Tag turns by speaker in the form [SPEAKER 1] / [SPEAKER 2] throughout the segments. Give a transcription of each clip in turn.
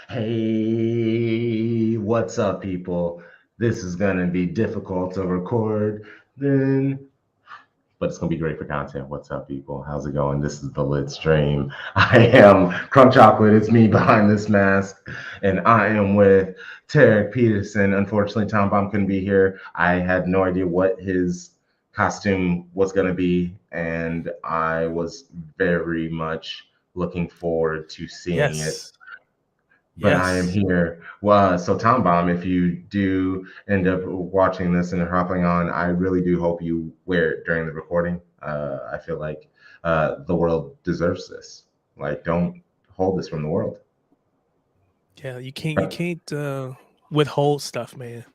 [SPEAKER 1] Hey, what's up, people? This is gonna be difficult to record, but it's gonna be great for content. What's up, people? How's it going? This is the Lit Stream. I am Crunk Chocolate. It's me behind this mask, and I am with Tarek Peterson. Unfortunately, Tom Bomb couldn't be here. I had no idea what his costume was gonna be, and I was very much looking forward to seeing it,
[SPEAKER 2] Yes.
[SPEAKER 1] but I am
[SPEAKER 2] Yes.
[SPEAKER 1] here. Well, so Tom Bomb, if you do end up watching this and hopping on, I really do hope you wear it during the recording. I feel like the world deserves this. Like, don't hold this from the world.
[SPEAKER 2] Yeah, you can't withhold stuff, man.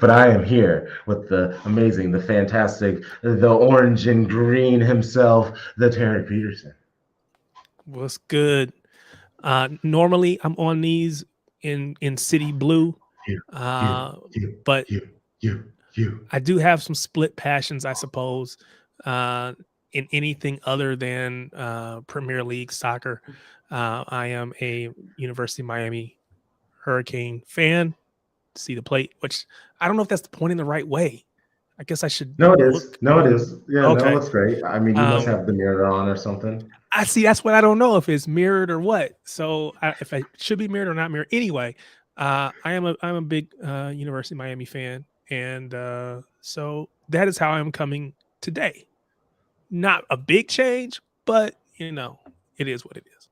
[SPEAKER 1] But I am here with the amazing, the fantastic, the orange and green himself, the Tarek Peterson.
[SPEAKER 2] What's good? Normally I'm on these in city blue.
[SPEAKER 1] You, you,
[SPEAKER 2] Uh
[SPEAKER 1] you,
[SPEAKER 2] but
[SPEAKER 1] you.
[SPEAKER 2] I do have some split passions, I suppose, in anything other than Premier League soccer. I am a University of Miami Hurricane fan. See the plate, which I don't know if that's pointing the right way. I guess I should
[SPEAKER 1] No, it is.
[SPEAKER 2] look.
[SPEAKER 1] No, it is. Yeah, no, it
[SPEAKER 2] Okay.
[SPEAKER 1] looks great. I mean, you must
[SPEAKER 2] Um,
[SPEAKER 1] have the mirror on or something.
[SPEAKER 2] I see. That's what I don't know if it's mirrored or what. So if I should be mirrored or not mirrored. Anyway, I'm a big University of Miami fan, and so that is how I'm coming today. Not a big change, but it is what it is.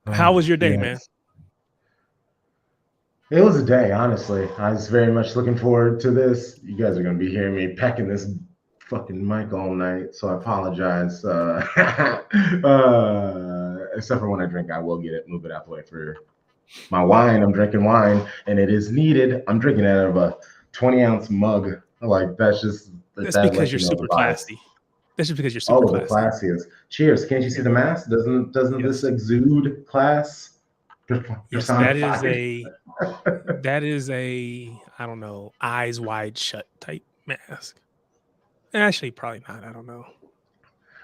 [SPEAKER 2] How was your day, man?
[SPEAKER 1] Yes. It was a day, honestly. I was very much looking forward to this. You guys are going to be hearing me pecking this fucking mic all night, so I apologize. Except for when I drink, I will get it, move it out the way for my wine. I'm drinking wine, and it is needed. I'm drinking out of a 20-ounce mug. Like, that's just,
[SPEAKER 2] That's
[SPEAKER 1] that
[SPEAKER 2] because
[SPEAKER 1] lets
[SPEAKER 2] you're
[SPEAKER 1] you know the
[SPEAKER 2] super
[SPEAKER 1] vibes.
[SPEAKER 2] classy. That's just because you're super
[SPEAKER 1] Oh, the
[SPEAKER 2] classy.
[SPEAKER 1] classiest. Cheers. Can't you see
[SPEAKER 2] Yeah.
[SPEAKER 1] the mask? Doesn't this
[SPEAKER 2] Yes.
[SPEAKER 1] exude class
[SPEAKER 2] Yes. That is
[SPEAKER 1] personified?
[SPEAKER 2] a I don't know, eyes wide shut type mask. Actually, probably not. I don't know.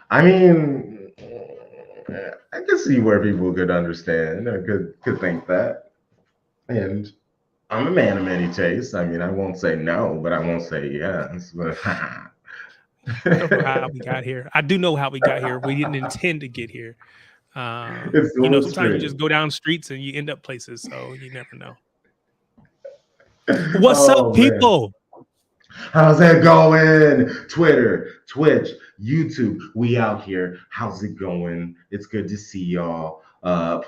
[SPEAKER 1] I mean, I can see where people could understand or could think that. And I'm a man of many tastes. I mean, I won't say no, but I won't say yes. But
[SPEAKER 2] I don't know how we got here. I do know how we got here. We didn't intend to get here.
[SPEAKER 1] it's the Lit
[SPEAKER 2] Sometimes you
[SPEAKER 1] Stream.
[SPEAKER 2] just go down streets and you end up places, so you never know. What's up,
[SPEAKER 1] Oh man.
[SPEAKER 2] people?
[SPEAKER 1] How's that going? Twitter, Twitch, YouTube, we out here. How's it going? It's good to see y'all.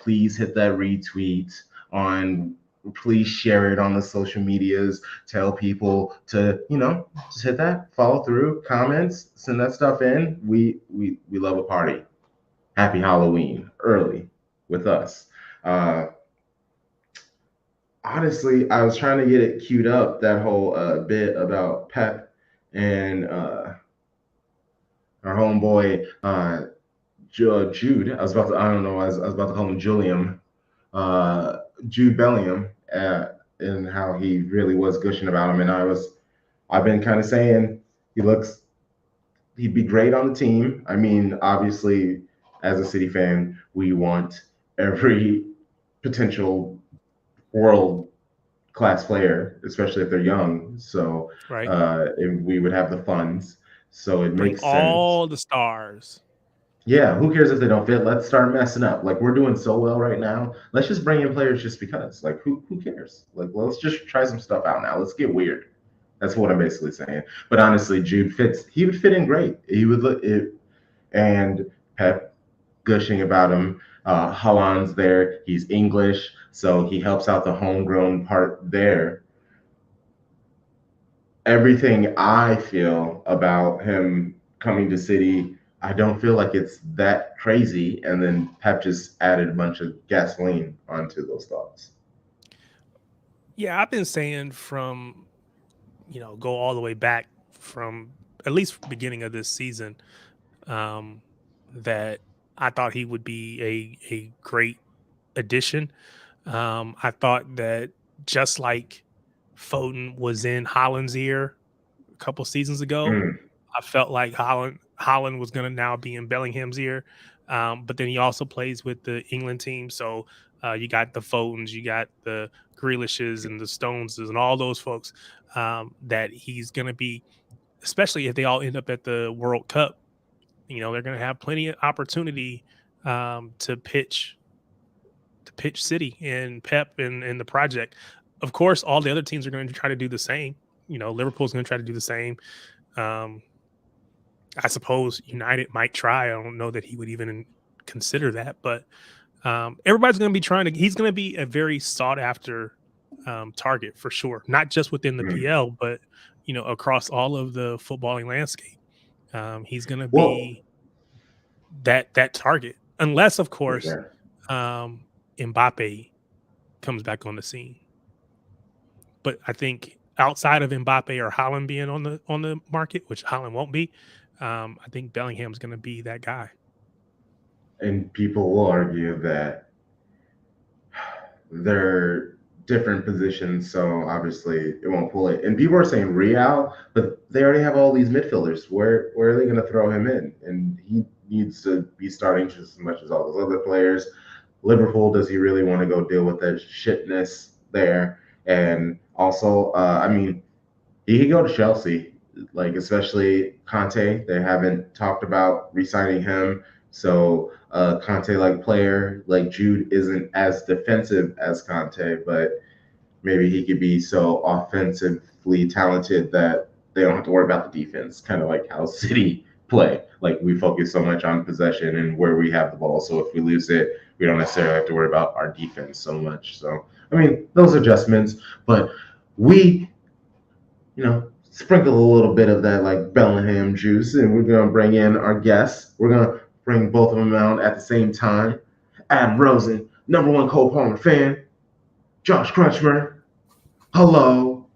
[SPEAKER 1] Please hit that retweet on. Please share it on the social medias. Tell people to, just hit that, follow through, comments, send that stuff in. We love a party. Happy Halloween early with us. Uh, Honestly, I was trying to get it queued up, that whole bit about Pep and our homeboy Jude. I don't know, I was about to call him Julian, uh, Jude Bellingham, and how he really was gushing about him. And I've been kind of saying he looks, he'd be great on the team. I mean, obviously, as a City fan, we want every potential world class player, especially if they're young. So
[SPEAKER 2] Right.
[SPEAKER 1] if we would have the funds. So it
[SPEAKER 2] Bring
[SPEAKER 1] makes sense.
[SPEAKER 2] all the stars.
[SPEAKER 1] Yeah, who cares if they don't fit? Let's start messing up. Like, we're doing so well right now. Let's just bring in players just because. Like, who cares? Like, let's just try some stuff out now. Let's get weird. That's what I'm basically saying. But honestly, Jude fits. He would fit in great. He would look it. And Pep gushing about him. Holland's there. He's English, so he helps out the homegrown part there. Everything I feel about him coming to City, I don't feel like it's that crazy. And then Pep just added a bunch of gasoline onto those thoughts.
[SPEAKER 2] Yeah, I've been saying from go all the way back from at least beginning of this season, um, that I thought he would be a great addition. I thought that just like Foden was in Holland's ear a couple seasons ago,
[SPEAKER 1] Mm,
[SPEAKER 2] I felt like Holland was going to now be in Bellingham's ear. But then he also plays with the England team. So you got the Fotons, you got the Grealishes and the Stoneses and all those folks that he's going to be, especially if they all end up at the World Cup. They're going to have plenty of opportunity to pitch City and Pep and the project. Of course, all the other teams are going to try to do the same. Liverpool's going to try to do the same. I suppose United might try. I don't know that he would even consider that, but everybody's going to be trying to. He's going to be a very sought after target for sure, not just within the PL, but across all of the footballing landscape. He's going to be that target, unless of course Mbappe comes back on the scene. But I think outside of Mbappe or Haaland being on the market, which Haaland won't be, I think Bellingham's going to be that guy.
[SPEAKER 1] And people will argue that they're different positions, so obviously it won't pull it. And people are saying Real, but they already have all these midfielders. Where are they going to throw him in? And he needs to be starting just as much as all those other players. Liverpool, does he really want to go deal with that shitness there? And also, he could go to Chelsea, like especially Conte. They haven't talked about re-signing him. So Conte-like player like Jude isn't as defensive as Conte, but maybe he could be so offensively talented that they don't have to worry about the defense, kind of like how City play. Like we focus so much on possession and where we have the ball. So if we lose it, we don't necessarily have to worry about our defense so much. So, those adjustments, but we, sprinkle a little bit of that like Bellingham juice, and we're going to bring in our guests. We're going to bring both of them out at the same time. Adam Rosen, #1 Cole Palmer fan. Josh Crutchmer, hello,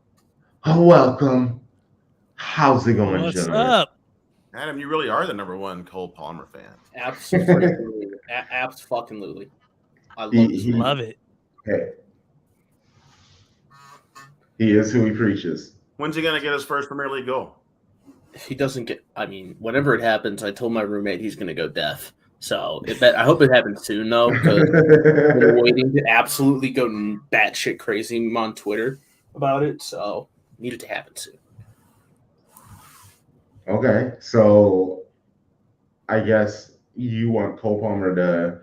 [SPEAKER 1] welcome. How's it going,
[SPEAKER 2] What's
[SPEAKER 1] gentlemen?
[SPEAKER 2] up?
[SPEAKER 3] Adam, you really are the #1 Cole Palmer fan.
[SPEAKER 4] Absolutely. Absolutely. I love it.
[SPEAKER 1] Hey. He is who he preaches.
[SPEAKER 3] When's he going to get his first Premier League goal?
[SPEAKER 4] If he doesn't get, whenever it happens, I told my roommate he's going to go deaf. So I hope it happens soon, though, because we're waiting to absolutely go batshit crazy on Twitter about it. So need it to happen soon.
[SPEAKER 1] Okay, so I guess you want Cole Palmer to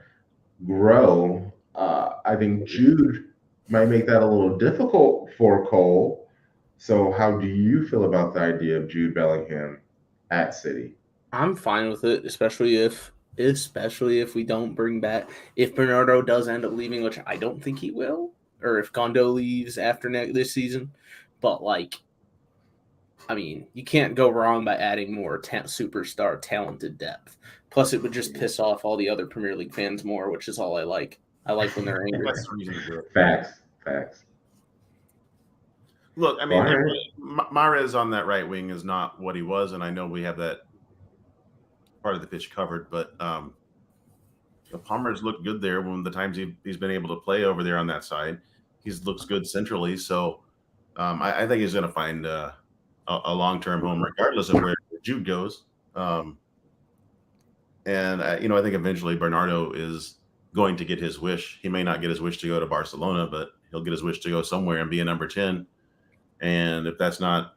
[SPEAKER 1] grow. I think Jude might make that a little difficult for Cole. So how do you feel about the idea of Jude Bellingham at City?
[SPEAKER 4] I'm fine with it, especially if we don't bring back, if Bernardo does end up leaving, which I don't think he will, or if Gondo leaves after this season. But you can't go wrong by adding more superstar talented depth. Plus, it would just piss off all the other Premier League fans more, which is all I like. I like when they're angry.
[SPEAKER 3] That's the reason to do it.
[SPEAKER 1] Facts.
[SPEAKER 3] Look, Mahrez on that right wing is not what he was, and I know we have that part of the pitch covered, but Palmer's looked good there when the times he's been able to play over there on that side. He's looks good centrally, so I think he's going to find a long-term home regardless of where Jude goes. I think eventually Bernardo is going to get his wish. He may not get his wish to go to Barcelona, but he'll get his wish to go somewhere and be a number 10. And if that's not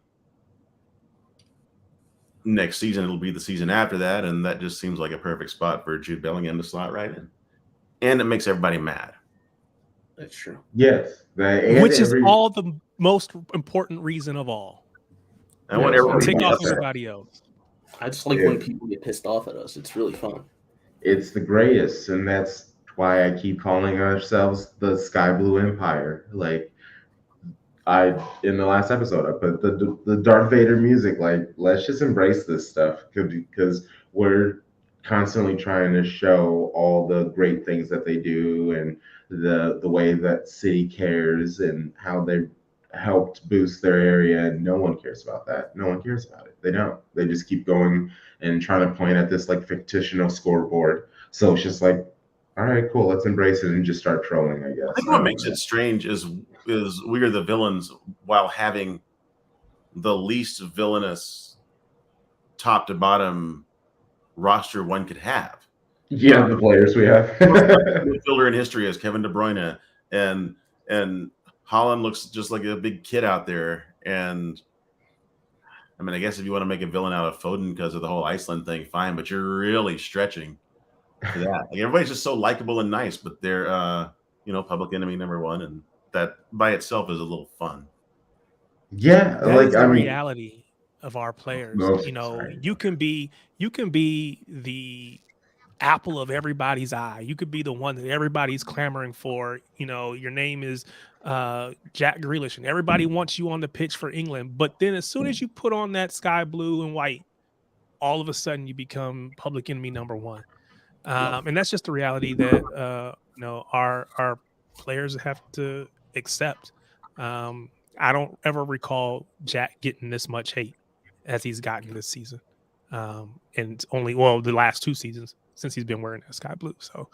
[SPEAKER 3] next season, it'll be the season after that. And that just seems like a perfect spot for Jude Bellingham to slot right in. And it makes everybody mad.
[SPEAKER 4] That's true.
[SPEAKER 1] Yes.
[SPEAKER 2] Which is all the most important reason of all.
[SPEAKER 3] I want everybody
[SPEAKER 2] to take off everybody else.
[SPEAKER 4] I just like when people get pissed off at us. It's really fun.
[SPEAKER 1] It's the greatest, and that's why I keep calling ourselves the Sky Blue Empire. Like in the last episode, I put the Darth Vader music. Like, let's just embrace this stuff because we're constantly trying to show all the great things that they do and the way that City cares and how they helped boost their area. And no one cares about that. No one cares about it. They don't. They just keep going and trying to point at this like fictional scoreboard. So it's just like, all right, cool. Let's embrace it and just start trolling, I guess.
[SPEAKER 3] I think what makes it strange is we are the villains while having the least villainous top to bottom roster one could have.
[SPEAKER 1] Yeah, the players we have.
[SPEAKER 3] Midfielder in history is Kevin De Bruyne, and Holland looks just like a big kid out there. And I mean, I guess if you want to make a villain out of Foden because of the whole Iceland thing, fine, but you're really stretching for that. Like, everybody's just so likable and nice, but they're public enemy number one, and that by itself is a little fun.
[SPEAKER 1] Yeah,
[SPEAKER 2] That
[SPEAKER 1] like
[SPEAKER 2] is the
[SPEAKER 1] I mean,
[SPEAKER 2] reality of our players.
[SPEAKER 1] No,
[SPEAKER 2] You know,
[SPEAKER 1] sorry.
[SPEAKER 2] you can be the apple of everybody's eye. You could be the one that everybody's clamoring for. You know, your name is Jack Grealish, and everybody wants you on the pitch for England. But then, as soon as you put on that sky blue and white, all of a sudden you become public enemy number one. And that's just the reality that our players have to accept. I don't ever recall Jack getting this much hate as he's gotten this season, and it's only the last 2 seasons since he's been wearing that sky blue. So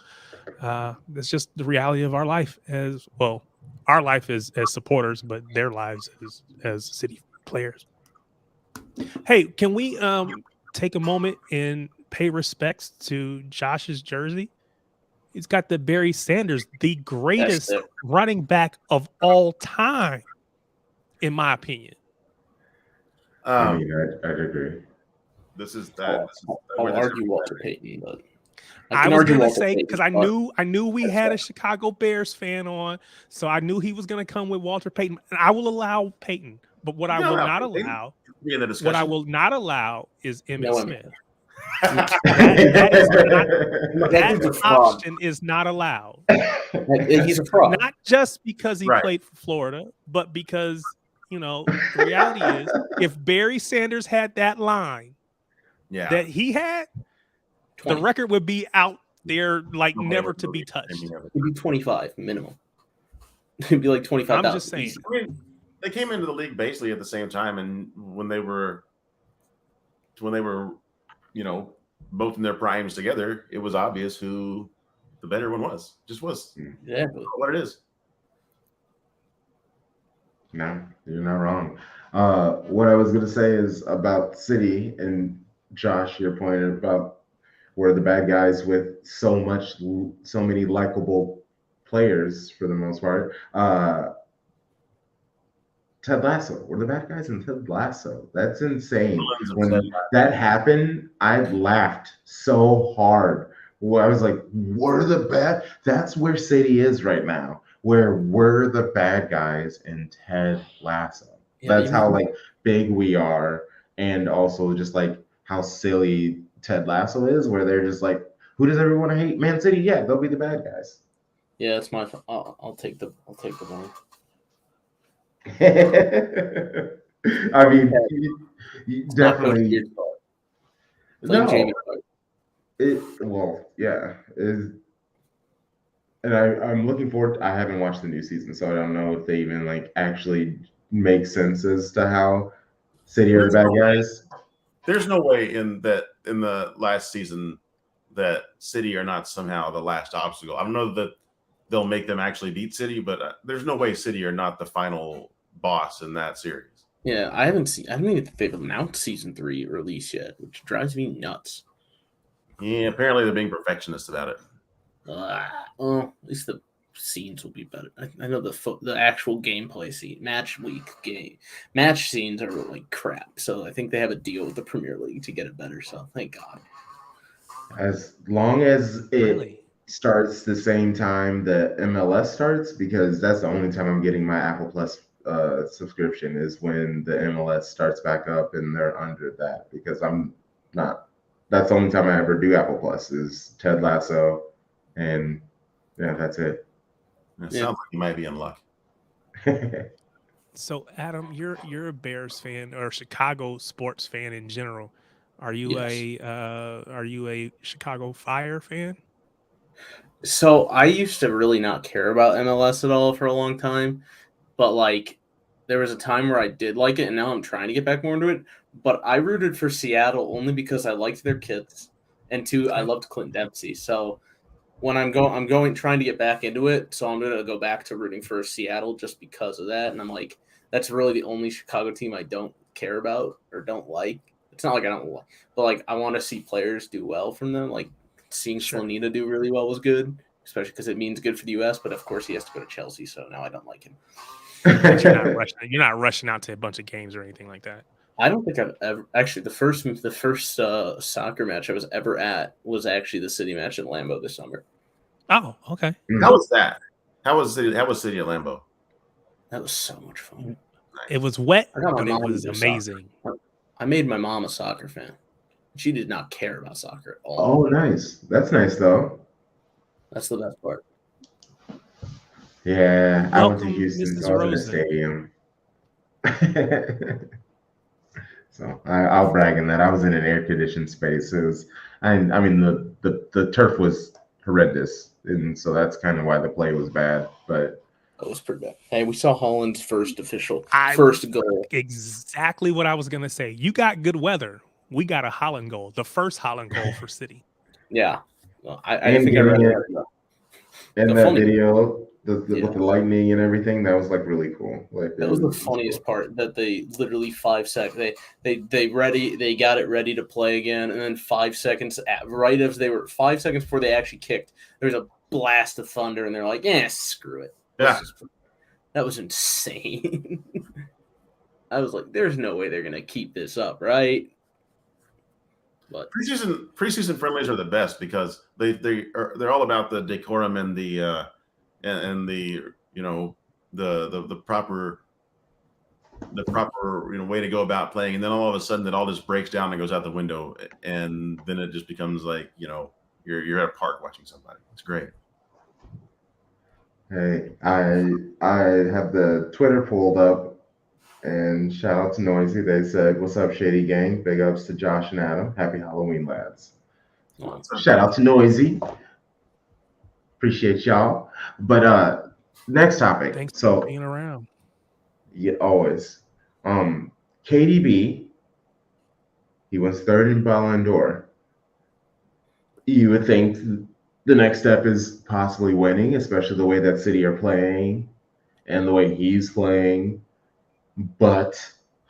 [SPEAKER 2] that's just the reality of our life as well. Our life as supporters, but their lives as City players. Hey, can we take a moment and pay respects to Josh's jersey? He's got the Barry Sanders, the greatest running back of all time, in my opinion.
[SPEAKER 1] I mean, I'd agree.
[SPEAKER 3] This is that.
[SPEAKER 4] I'll argue Walter Payton, but
[SPEAKER 2] I was going to say, because I knew we had a Chicago Bears fan on, so I knew he was going to come with Walter Payton. And I will allow Payton, but what I will not allow is Emmitt Smith. That option is not allowed.
[SPEAKER 4] He's a fraud.
[SPEAKER 2] Not just because he played for Florida, but because, the reality is, if Barry Sanders had that line that he had, 20. The record would be out there like never to be touched.
[SPEAKER 4] It'd be 25 minimum. It'd be like 25,000.
[SPEAKER 2] I'm just saying.
[SPEAKER 3] I mean, they came into the league basically at the same time, and when they were, both in their primes together, it was obvious who the better one was. Just was.
[SPEAKER 4] Exactly
[SPEAKER 3] what it is.
[SPEAKER 1] No, you're not wrong. What I was gonna say is about City and Josh, your point about where the bad guys with so many likable players for the most part. Ted Lasso. We're the bad guys in Ted Lasso. That's insane. When that happened, I laughed so hard. I was like, we're the bad. That's where City is right now, where we're the bad guys in Ted Lasso. Yeah, that's how big we are, and also just how silly Ted Lasso is, where they're just like, who does everyone hate? Man City, yeah, they'll be the bad guys.
[SPEAKER 4] Yeah, it's my. I'll take the one.
[SPEAKER 1] I mean, definitely. No. And I'm looking forward. I haven't watched the new season, so I don't know if they even actually make sense as to how City are the bad guys.
[SPEAKER 3] There's no way in the last season that City are not somehow the last obstacle. I don't know that they'll make them actually beat City, but there's no way City are not the final boss in that series.
[SPEAKER 4] Yeah, I don't even think they've announced season 3 release yet, which drives me nuts.
[SPEAKER 3] Yeah, apparently they're being perfectionists about it.
[SPEAKER 4] At least the scenes will be better. I know the actual gameplay scene, match scenes are crap. So I think they have a deal with the Premier League to get it better. So thank God.
[SPEAKER 1] As long as it starts the same time the MLS starts, because that's the only time I'm getting my Apple Plus subscription is when the MLS starts back up and they're under that, because I'm not. That's the only time I ever do Apple Plus is Ted Lasso, and yeah, that's it.
[SPEAKER 3] It sounds like you might be in luck.
[SPEAKER 2] So, Adam, you're a Bears fan or a Chicago sports fan in general. Are you a Chicago Fire fan?
[SPEAKER 4] So I used to really not care about MLS at all for a long time, but there was a time where I did like it, and now I'm trying to get back more into it. But I rooted for Seattle only because I liked their kits, and 2, I loved Clint Dempsey. So when I'm trying to get back into it, so I'm gonna go back to rooting for Seattle just because of that. And I'm like, that's really the only Chicago team I don't care about or don't like. It's not like I don't like, but I want to see players do well from them. seeing Slonina do really well was good, especially because it means good for the U.S. But of course, he has to go to Chelsea, so now I don't like him.
[SPEAKER 2] But you're not rushing out to a bunch of games or anything like that.
[SPEAKER 4] I don't think I've ever actually the first soccer match I was ever at was actually the City match at Lambeau this summer.
[SPEAKER 2] Oh, okay.
[SPEAKER 3] How was that? How was City at Lambeau?
[SPEAKER 4] That was so much fun.
[SPEAKER 2] It was wet,
[SPEAKER 4] I got my
[SPEAKER 2] but it
[SPEAKER 4] mom
[SPEAKER 2] was
[SPEAKER 4] into
[SPEAKER 2] amazing.
[SPEAKER 4] I made my mom a soccer fan. She did not care about soccer at all.
[SPEAKER 1] Oh, nice. That's nice, though.
[SPEAKER 4] That's the best part.
[SPEAKER 1] Yeah, I went to
[SPEAKER 2] Welcome,
[SPEAKER 1] Houston,
[SPEAKER 2] Mrs.
[SPEAKER 1] so I was in the stadium. So I'll brag in that. I was in an air-conditioned space. It was, I mean, the turf was horrendous, and so that's kind of why the play was bad. But
[SPEAKER 4] That was pretty bad. Hey, we saw Holland's first goal.
[SPEAKER 2] Exactly what I was gonna say. You got good weather. We got a Holland goal, the first Holland goal for City.
[SPEAKER 4] Yeah, well, I think I read that.
[SPEAKER 1] And
[SPEAKER 4] The
[SPEAKER 1] that
[SPEAKER 4] funny-
[SPEAKER 1] video, with
[SPEAKER 4] Yeah.
[SPEAKER 1] the lightning and everything, that was like really cool. Like
[SPEAKER 4] That was the funniest part. That they literally 5 seconds. They got it ready to play again, and then 5 seconds right as they were 5 seconds before they actually kicked, there was a blast of thunder, and they're like, screw it.
[SPEAKER 3] Yeah.
[SPEAKER 4] That was insane. I was like, there's no way they're gonna keep this up, right? But
[SPEAKER 3] Preseason friendlies are the best because they're all about the decorum and the the proper way to go about playing, and then all of a sudden that all just breaks down and goes out the window, and then it just becomes like you're at a park watching somebody. It's great.
[SPEAKER 1] Hey, I have the Twitter pulled up, and shout out to Noisy. They said, "What's up, Shady Gang? Big ups to Josh and Adam. Happy Halloween, lads." Shout out to Noisy. Appreciate y'all. But next topic.
[SPEAKER 2] Thanks
[SPEAKER 1] So
[SPEAKER 2] for being around.
[SPEAKER 1] yeah, always. KDB, he was third in Ballon d'Or. You would think the next step is possibly winning, especially the way that City are playing and the way he's playing. But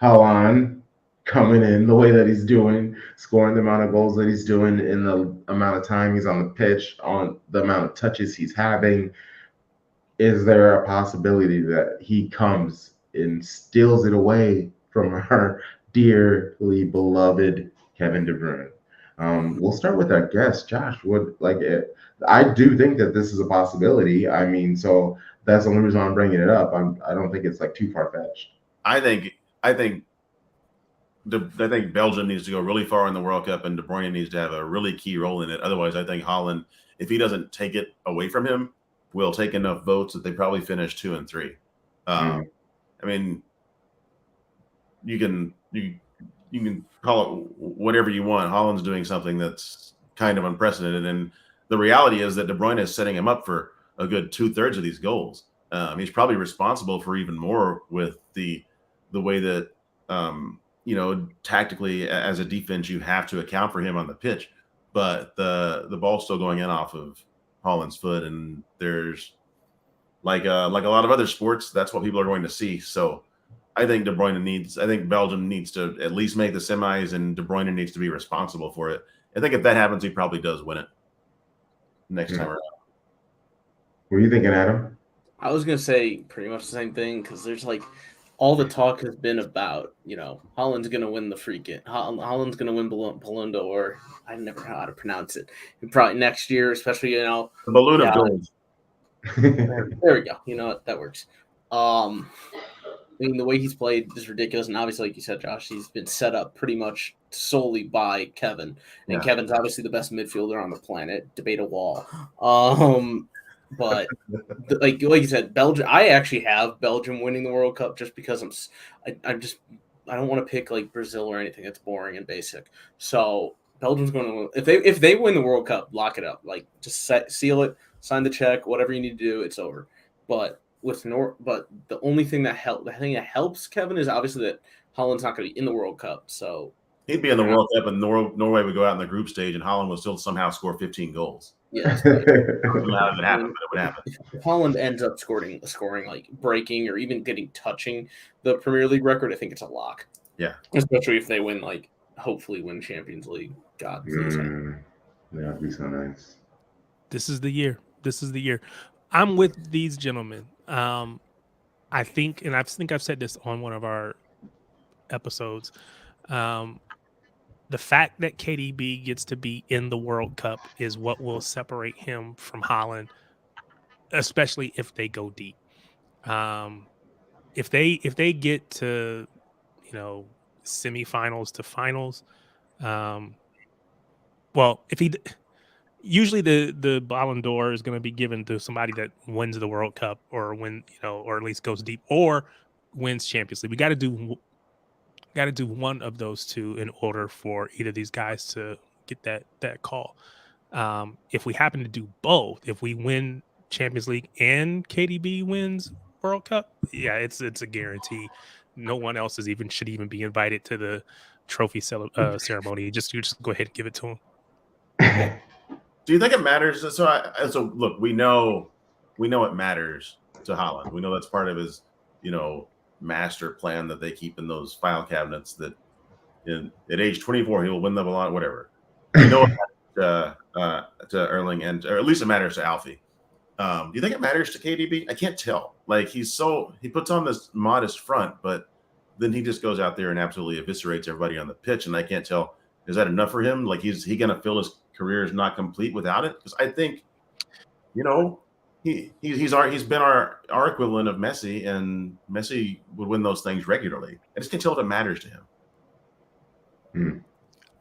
[SPEAKER 1] Haaland coming in the way that he's doing, scoring the amount of goals that he's doing in the amount of time he's on the pitch, on the amount of touches he's having, is there a possibility that he comes and steals it away from our dearly beloved Kevin De Bruyne? We'll start with our guest, Josh. I do think that this is a possibility. I mean, so that's the only reason I'm bringing it up. I don't think it's like too far fetched.
[SPEAKER 3] I think Belgium needs to go really far in the World Cup, and De Bruyne needs to have a really key role in it. Otherwise, I think Haaland, if he doesn't take it away from him, will take enough votes that they probably finish 2 and 3. I mean, you can call it whatever you want. Haaland's doing something that's kind of unprecedented, and the reality is that De Bruyne is setting him up for a good 2/3 of these goals. He's probably responsible for even more with the way that tactically as a defense you have to account for him on the pitch, but the ball's still going in off of Haaland's foot, and there's like a lot of other sports, that's what people are going to see. So I think Belgium needs to at least make the semis, and De Bruyne needs to be responsible for it. I think if that happens, he probably does win it next time around.
[SPEAKER 1] What are you thinking, Adam?
[SPEAKER 4] I was gonna say pretty much the same thing because there's like all the talk has been about Holland's gonna win the freaking Holland's gonna win Ballon d'Or. I never know how to pronounce it. And probably next year, especially
[SPEAKER 3] The balloon of gold.
[SPEAKER 4] There we go. You know what? That works. I mean, the way he's played is ridiculous, and obviously, like you said, Josh, he's been set up pretty much solely by Kevin, and Kevin's obviously the best midfielder on the planet. Debate a wall. But like you said, Belgium. I actually have Belgium winning the World Cup just because I don't want to pick like Brazil or anything. It's boring and basic. So Belgium's going to win. If they win the World Cup, lock it up. Like just seal it, sign the check, whatever you need to do. It's over. But the only thing that helps Kevin is obviously that Holland's not going to be in the World Cup. So
[SPEAKER 3] he'd be in the World Cup, and Norway would go out in the group stage, and Holland would still somehow score 15 goals.
[SPEAKER 4] Yeah,
[SPEAKER 3] I don't know how it would happen, but it would happen.
[SPEAKER 4] If Holland ends up scoring like breaking or even touching the Premier League record, I think it's a lock.
[SPEAKER 3] Yeah,
[SPEAKER 4] especially if they win, hopefully win Champions League. God, please.
[SPEAKER 1] That'd be so nice.
[SPEAKER 2] This is the year. This is the year. I'm with these gentlemen. I think, and I think I've said this on one of our episodes. The fact that KDB gets to be in the World Cup is what will separate him from Holland, especially if they go deep. If they get to, semifinals to finals, well, if he usually the Ballon d'Or is going to be given to somebody that wins the World Cup or or at least goes deep or wins Champions League. We got to do one of those two in order for either of these guys to get that call. If we happen to do both, if we win Champions League and KDB wins World Cup, yeah, it's a guarantee. No one else should even be invited to the trophy ceremony. Just go ahead and give it to him.
[SPEAKER 3] Do you think it matters? So look, we know it matters to Holland. We know that's part of his, master plan that they keep in those file cabinets. That at age 24 he will win the Ballon, whatever. We know it matters to Erling, or at least it matters to Alfie. Do you think it matters to KDB? I can't tell. Like he puts on this modest front, but then he just goes out there and absolutely eviscerates everybody on the pitch, and I can't tell. Is that enough for him? Like, is he going to feel his career is not complete without it? Because I think, he's been our equivalent of Messi, and Messi would win those things regularly. I just can't tell if it matters to him.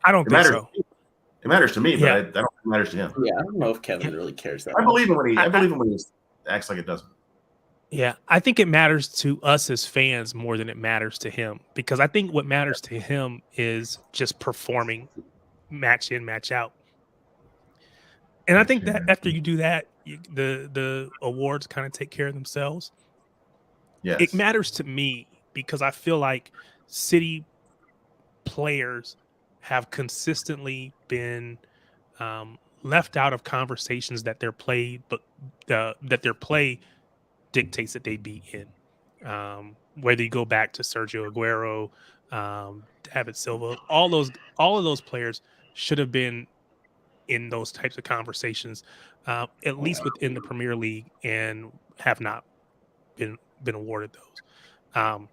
[SPEAKER 2] I don't think so.
[SPEAKER 3] It matters to me, but I don't think it matters to him.
[SPEAKER 4] Yeah, I don't know if Kevin really cares that.
[SPEAKER 3] I believe him when he acts like it doesn't.
[SPEAKER 2] Yeah, I think it matters to us as fans more than it matters to him, because I think what matters to him is just performing match in, match out. And I think that after you do that, the awards kind of take care of themselves.
[SPEAKER 3] Yes.
[SPEAKER 2] It matters to me because I feel like City players have consistently been left out of conversations that their play dictates that they be in. Whether you go back to Sergio Aguero, David Silva, all of those players should have been in those types of conversations, at least within the Premier League, and have not been awarded those.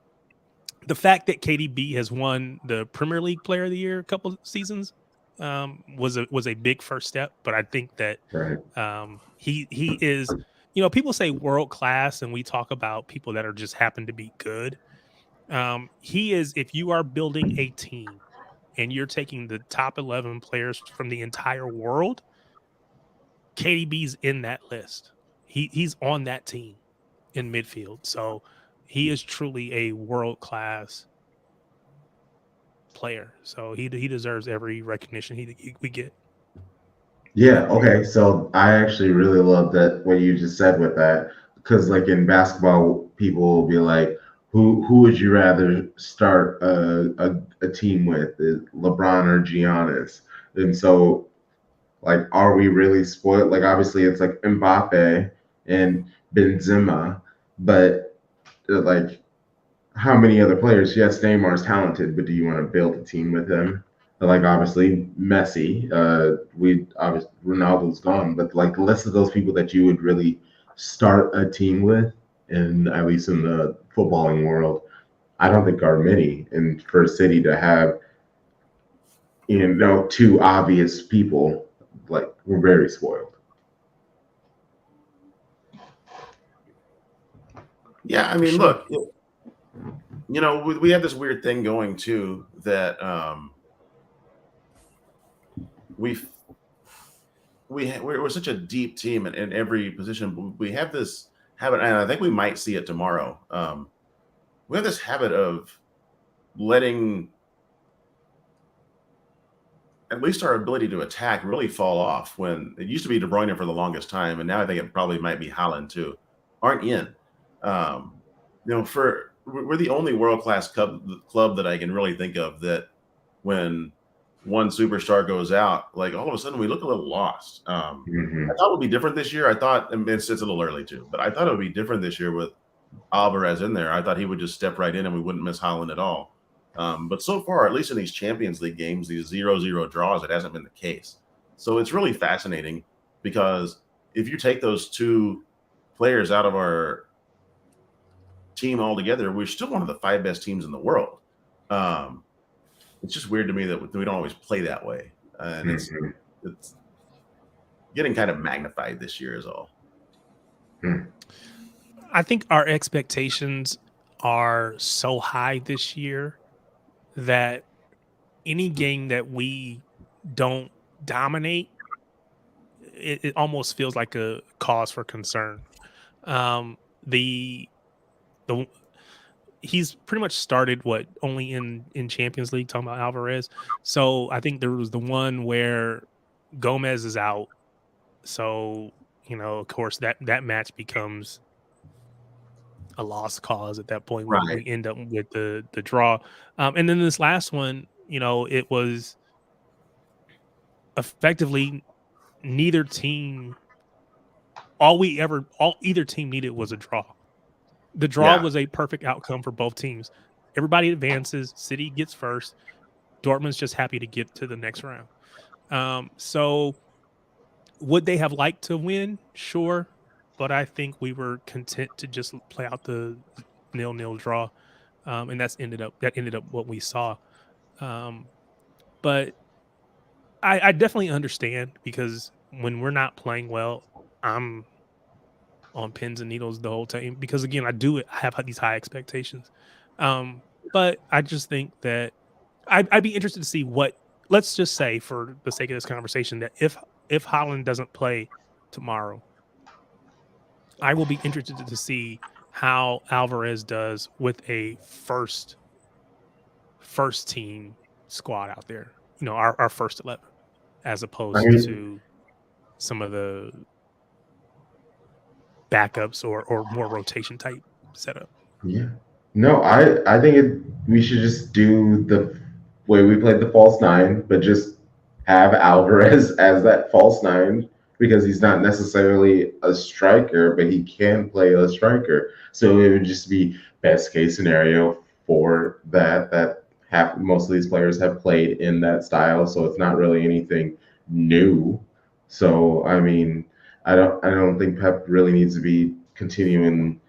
[SPEAKER 2] The fact that KDB has won the Premier League Player of the Year a couple of seasons was a big first step, but I think that he is. People say world class, and we talk about people that are just happen to be good. He is, if you are building a team and you're taking the top 11 players from the entire world, KDB's in that list. He's on that team in midfield. So he is truly a world class player. So he deserves every recognition we get.
[SPEAKER 1] Yeah, okay. So I actually really love that what you just said with that, because like in basketball, people will be like, who would you rather start a team with, LeBron or Giannis? And so, like, are we really spoiled? Like, obviously, it's like Mbappe and Benzema, but like, how many other players? Yes, Neymar's talented, but do you want to build a team with him? Like, obviously, Messi, Ronaldo's gone, but like the list of those people that you would really start a team with, and at least in the footballing world, I don't think are many. And for a City to have, two obvious people, like, we're very spoiled.
[SPEAKER 3] Yeah, I mean, look, we have this weird thing going too that we're such a deep team in every position. We have this habit, and I think we might see it tomorrow. We have this habit of letting at least our ability to attack really fall off. When it used to be De Bruyne for the longest time, and now I think it probably might be Haaland too, aren't in. We're the only world-class club that I can really think of that when one superstar goes out, like all of a sudden we look a little lost. I thought it would be different this year. I thought it's a little early too, but I thought it would be different this year with Alvarez in there. I thought he would just step right in and we wouldn't miss Haaland at all. But so far, at least in these Champions League games, these 0-0 draws, it hasn't been the case. So it's really fascinating because if you take those two players out of our team altogether, we're still one of the 5 best teams in the world. It's just weird to me that we don't always play that way, and it's getting kind of magnified this year is all.
[SPEAKER 2] I think our expectations are so high this year that any game that we don't dominate, it almost feels like a cause for concern. He's pretty much started only in Champions League, talking about Alvarez. So I think there was the one where Gomez is out. So, of course that match becomes a lost cause at that point.
[SPEAKER 3] Right.
[SPEAKER 2] We end up with the draw. And then this last one, it was effectively neither team. Either team needed was a draw. The draw was a perfect outcome for both teams. Everybody advances. City gets first. Dortmund's just happy to get to the next round. So would they have liked to win? Sure. But I think we were content to just play out the 0-0 draw. And that ended up what we saw. But I definitely understand, because when we're not playing well, I'm on pins and needles the whole time, because again, I have these high expectations. But I just think that I'd be interested to see let's just say, for the sake of this conversation, that if Haaland doesn't play tomorrow, I will be interested to see how Alvarez does with a first team squad out there. Our first 11, as opposed to some of the backups or more rotation type setup.
[SPEAKER 1] Yeah. No, I think we should just do the way we played the false 9, but just have Alvarez as that false 9, because he's not necessarily a striker, but he can play a striker. So it would just be best case scenario for that most of these players have played in that style, so it's not really anything new. So I mean, I don't think Pep really needs to be continuing.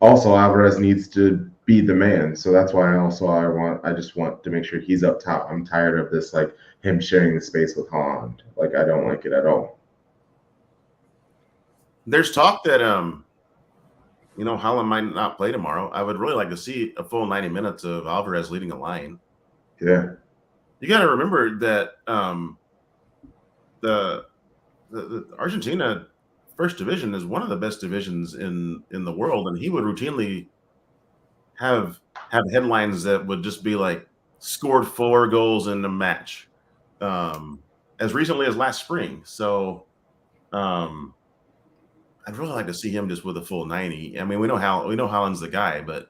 [SPEAKER 1] Also, Alvarez needs to be the man. So that's why I just want to make sure he's up top. I'm tired of this, him sharing the space with Haaland. I don't like it at all.
[SPEAKER 3] There's talk that Haaland might not play tomorrow. I would really like to see a full 90 minutes of Alvarez leading a line.
[SPEAKER 1] Yeah.
[SPEAKER 3] You got to remember that the Argentina First Division is one of the best divisions in the world, and he would routinely have headlines that would just be like, scored 4 goals in a match, as recently as last spring. So I'd really like to see him just with a full 90. I mean, we know Haaland's the guy, but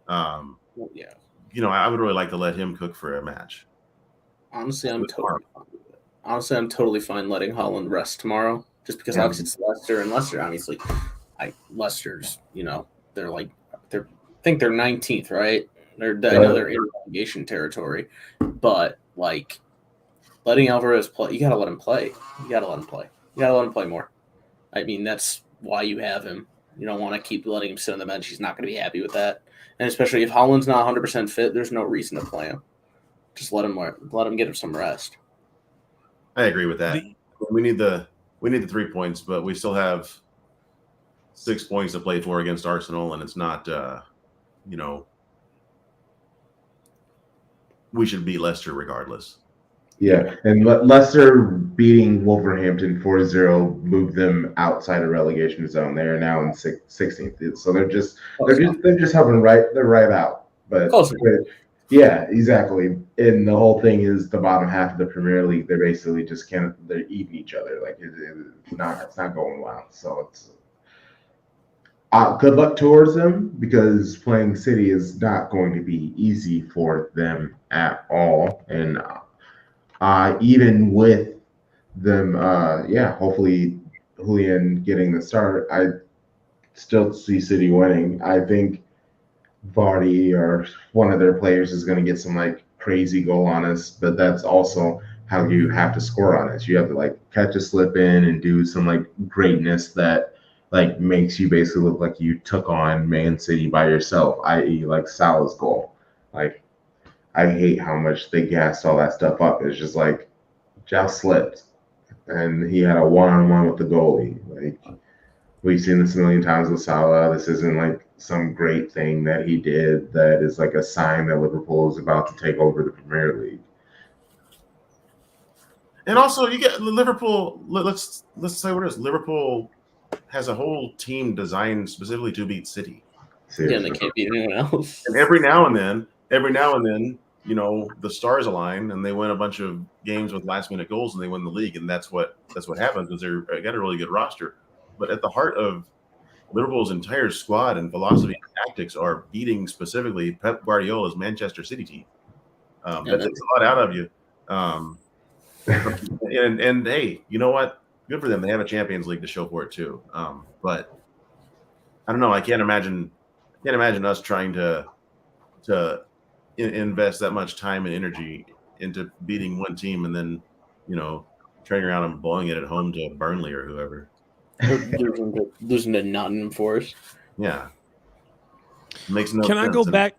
[SPEAKER 3] I would really like to let him cook for a match.
[SPEAKER 4] Honestly, I'm totally fine letting Haaland rest tomorrow, just because obviously it's Leicester, and Leicester obviously, Leicester's, they're I think they're 19th, right? I know they're in relegation territory, but letting Alvarez play, you gotta let him play. You gotta let him play more. I mean, that's why you have him. You don't want to keep letting him sit on the bench. He's not going to be happy with that. And especially if Haaland's not 100% fit, there's no reason to play him. Just let him get him some rest.
[SPEAKER 3] I agree with that. We need the 3 points, but we still have 6 points to play for against Arsenal, and it's not we should beat Leicester regardless.
[SPEAKER 1] Yeah, and Leicester beating Wolverhampton 4-0 moved them outside of relegation zone. They are now in 16th, so they're just hovering right. They're right out. But yeah, exactly. And the whole thing is the bottom half of the Premier League. They're basically they're eating each other. It's not going well. So it's good luck towards them, because playing City is not going to be easy for them at all. And even with them, hopefully Julian getting the start, I still see City winning. I think Vardy or one of their players is going to get some crazy goal on us, but that's also how you have to score on this. You have to like catch a slip in and do some like greatness that like makes you basically look like you took on Man City by yourself, i.e. like Salah's goal. Like I hate how much they gassed all that stuff up. It's just like just slipped and he had a one-on-one with the goalie. Like we've seen this a million times with Salah. This isn't like some great thing that he did that is like a sign that Liverpool is about to take over the Premier League.
[SPEAKER 3] And also, you get Liverpool. Let's say what it is. Liverpool has a whole team designed specifically to beat City.
[SPEAKER 4] Yeah, and they can't beat anyone else.
[SPEAKER 3] And every now and then, you know, the stars align and they win a bunch of games with last-minute goals and they win the league. And that's what happens because they got a really good roster. But at the heart of Liverpool's entire squad and philosophy and tactics are beating specifically Pep Guardiola's Manchester City team. That takes a lot out of you. And hey, you know what? Good for them. They have a Champions League to show for it too. But I don't know. I can't imagine us trying to invest that much time and energy into beating one team and then, you know, turning around and blowing it at home to Burnley or whoever.
[SPEAKER 4] Losing to Nottingham Forest.
[SPEAKER 3] Yeah. Makes no
[SPEAKER 2] Can
[SPEAKER 3] sense.
[SPEAKER 2] I go back?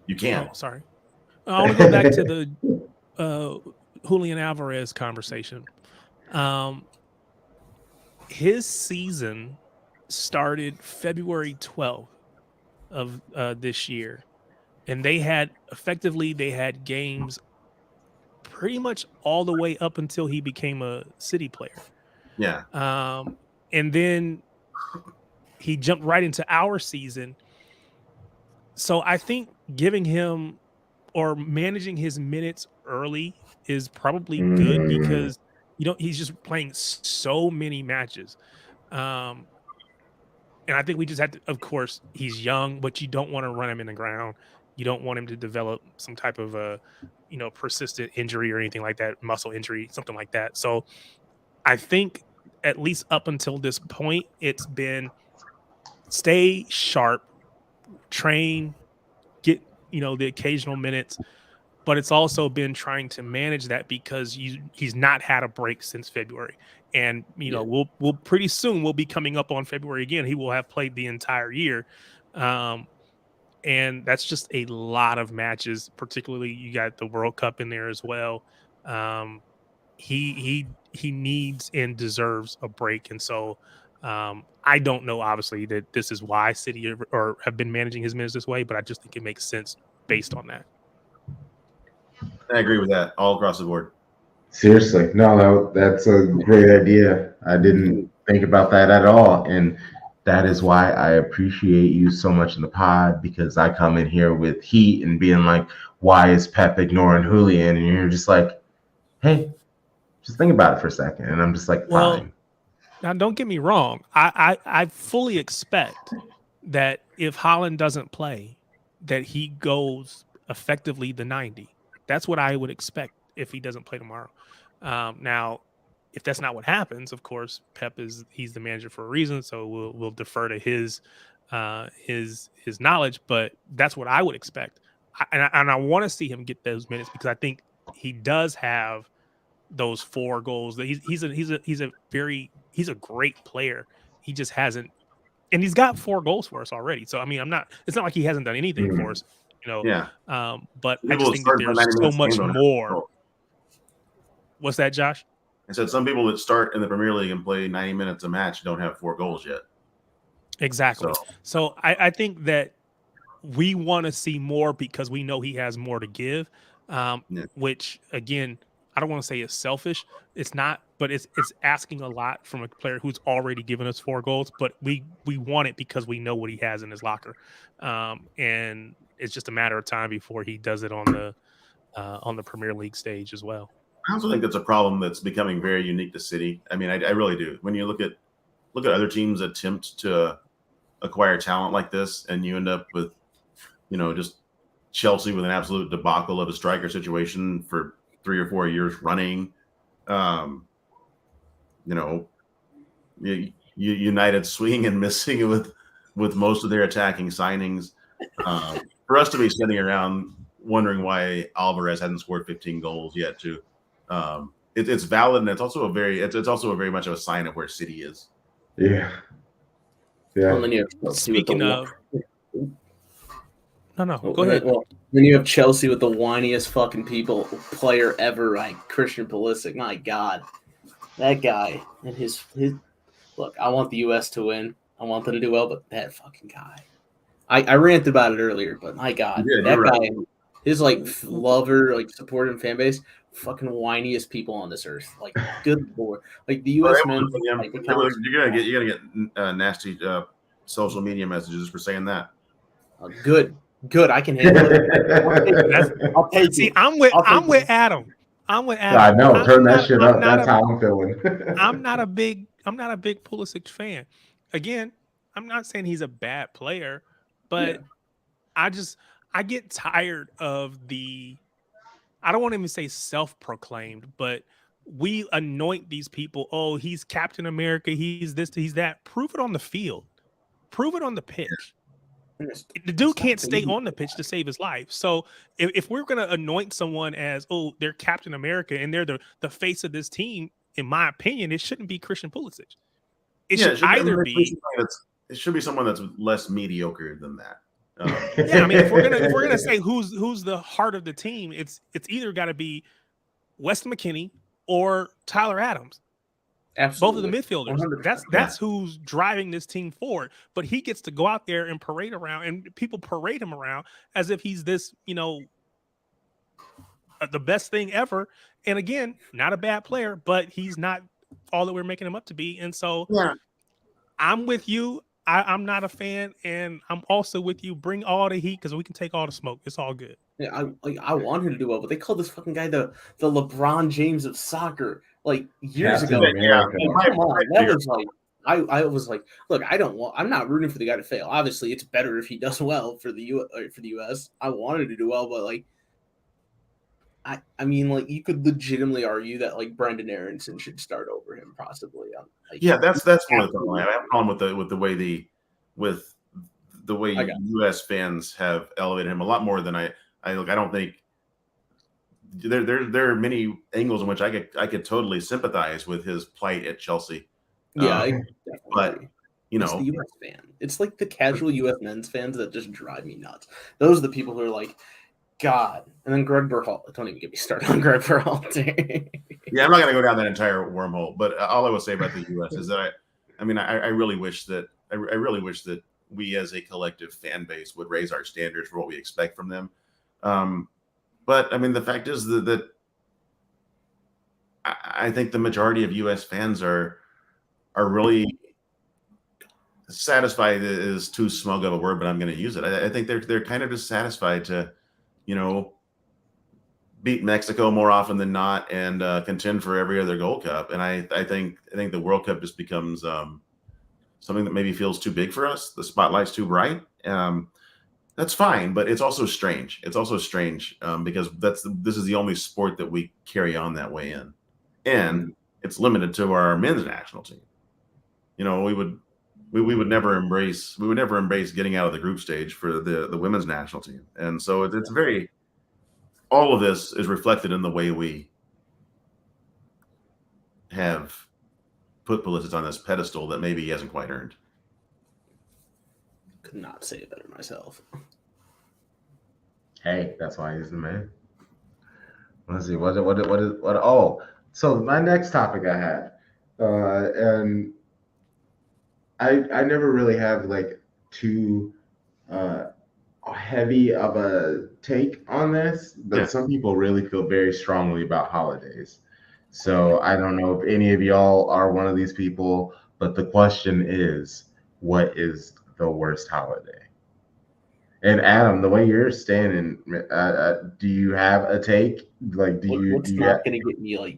[SPEAKER 3] You can.
[SPEAKER 2] Oh, sorry. I want to go back to the Julian Alvarez conversation. His season started February 12th of this year. And they had games pretty much all the way up until he became a City player.
[SPEAKER 3] Yeah.
[SPEAKER 2] And then he jumped right into our season. So I think giving him or managing his minutes early is probably good because he's just playing so many matches. And I think we just have to, of course, he's young, but you don't want to run him in the ground. You don't want him to develop some type of persistent injury or anything like that, muscle injury, something like that. So I think at least up until this point, it's been stay sharp, train, get, the occasional minutes, but it's also been trying to manage that because he's not had a break since February. And, we'll pretty soon we'll be coming up on February again. He will have played the entire year. And that's just a lot of matches, particularly you got the World Cup in there as well. He needs and deserves a break. And so I don't know, obviously, that this is why City or have been managing his minutes this way, but I just think it makes sense based on that.
[SPEAKER 3] I agree with that all across the board.
[SPEAKER 1] Seriously. No, that's a great idea. I didn't think about that at all. And that is why I appreciate you so much in the pod, because I come in here with heat and being like, why is Pep ignoring Julian? And you're just like, hey, just think about it for a second. And I'm just like, fine.
[SPEAKER 2] Now, don't get me wrong. I fully expect that if Haaland doesn't play, that he goes effectively the 90. That's what I would expect if he doesn't play tomorrow. Now, if that's not what happens, of course, Pep he's the manager for a reason, so we'll defer to his knowledge. But that's what I would expect, and I want to see him get those minutes because I think he does have those 4 goals. That he's a great player. He just hasn't, and he's got 4 goals for us already. So I mean, it's not like he hasn't done anything for us,
[SPEAKER 3] Yeah.
[SPEAKER 2] But I just think that there's so much more. What's that, Josh?
[SPEAKER 3] I said some people that start in the Premier League and play 90 minutes a match don't have 4 goals yet.
[SPEAKER 2] Exactly. So I think that we want to see more because we know he has more to give, which, again, I don't want to say it's selfish. It's not, but it's asking a lot from a player who's already given us 4 goals, but we want it because we know what he has in his locker. And it's just a matter of time before he does it on the Premier League stage as well.
[SPEAKER 3] I also think that's a problem that's becoming very unique to City. I mean, I really do. When you look at other teams attempt to acquire talent like this, and you end up with, just Chelsea with an absolute debacle of a striker situation for 3 or 4 years running. United swinging and missing with most of their attacking signings. For us to be sitting around wondering why Alvarez hasn't scored 15 goals yet, too. It's valid, and it's also a very much of a sign of where City is.
[SPEAKER 1] Yeah.
[SPEAKER 4] Well, then you have
[SPEAKER 2] Speaking of, no, go ahead.
[SPEAKER 4] Well, then you have Chelsea with the whiniest fucking player ever, like Christian Pulisic. My God, that guy and his look. I want the U.S. to win. I want them to do well, but that fucking guy. I ranted about it earlier, but my God, that guy, his like lover, like supporting fan base, fucking whiniest people on this earth. Like, good lord, like the U.S. men.
[SPEAKER 3] You're gonna get nasty social media messages for saying that.
[SPEAKER 4] Good. I can handle it. I'll take it.
[SPEAKER 2] See, I'm with Adam.
[SPEAKER 1] I know. Turn that shit up. That's how I'm feeling.
[SPEAKER 2] I'm not a big Pulisic fan. Again, I'm not saying he's a bad player, but I get tired of the. I don't want to even say self-proclaimed, but we anoint these people. Oh, he's Captain America. He's this. He's that. Prove it on the field. Prove it on the pitch. The dude can't stay on the pitch to save his life. So if we're going to anoint someone as, oh, they're Captain America and they're the face of this team, in my opinion, it shouldn't be Christian Pulisic. It should
[SPEAKER 3] be someone that's less mediocre than that.
[SPEAKER 2] Yeah, I mean, if we're gonna say who's the heart of the team, it's either got to be Weston McKennie or Tyler Adams.
[SPEAKER 4] Absolutely.
[SPEAKER 2] Both of the midfielders.
[SPEAKER 4] 100%.
[SPEAKER 2] That's who's driving this team forward. But he gets to go out there and parade around, and people parade him around as if he's this, the best thing ever. And again, not a bad player, but he's not all that we're making him up to be. And so I'm with you. I'm not a fan, and I'm also with you. Bring all the heat because we can take all the smoke. It's all good.
[SPEAKER 4] Yeah, I want him to do well, but they call this fucking guy the LeBron James of soccer. Like years ago, that was like I was like, look, I'm not rooting for the guy to fail. Obviously, it's better if he does well for the US. I wanted to do well, but like, I mean, like you could legitimately argue that like Brendan Aronson should start over him, possibly.
[SPEAKER 3] That's one of the problems. I have a problem with the way U.S. fans have elevated him a lot more than I don't think. There are many angles in which I could totally sympathize with his plight at Chelsea.
[SPEAKER 4] Yeah,
[SPEAKER 3] but
[SPEAKER 4] it's the U.S. fan. It's like the casual U.S. men's fans that just drive me nuts. Those are the people who are like, God. And then Greg Berhalter. Don't even get me started on Greg Berhalter.
[SPEAKER 3] Yeah, I'm not going to go down that entire wormhole. But all I will say about the U.S. is that I really wish that we as a collective fan base would raise our standards for what we expect from them. But I mean, the fact is that I think the majority of U.S. fans are really satisfied. Is too smug of a word, but I'm going to use it. I think they're kind of just satisfied to, beat Mexico more often than not and contend for every other Gold Cup. And I think the World Cup just becomes something that maybe feels too big for us. The spotlight's too bright. That's fine, but it's also strange. Because this is the only sport that we carry on that way in, and it's limited to our men's national team. We would never embrace getting out of the group stage for the women's national team, and so it's very. All of this is reflected in the way we have put Pulisic on this pedestal that maybe he hasn't quite earned.
[SPEAKER 4] Could not say it better myself.
[SPEAKER 1] Hey, that's why he's the man. Let's see. What? Oh, so my next topic I had, and I never really have like too heavy of a take on this, but some people really feel very strongly about holidays. So I don't know if any of y'all are one of these people, but the question is, what is the worst holiday? And Adam, the way you're standing, do you have a take? Like,
[SPEAKER 4] what's not going to get me? Like,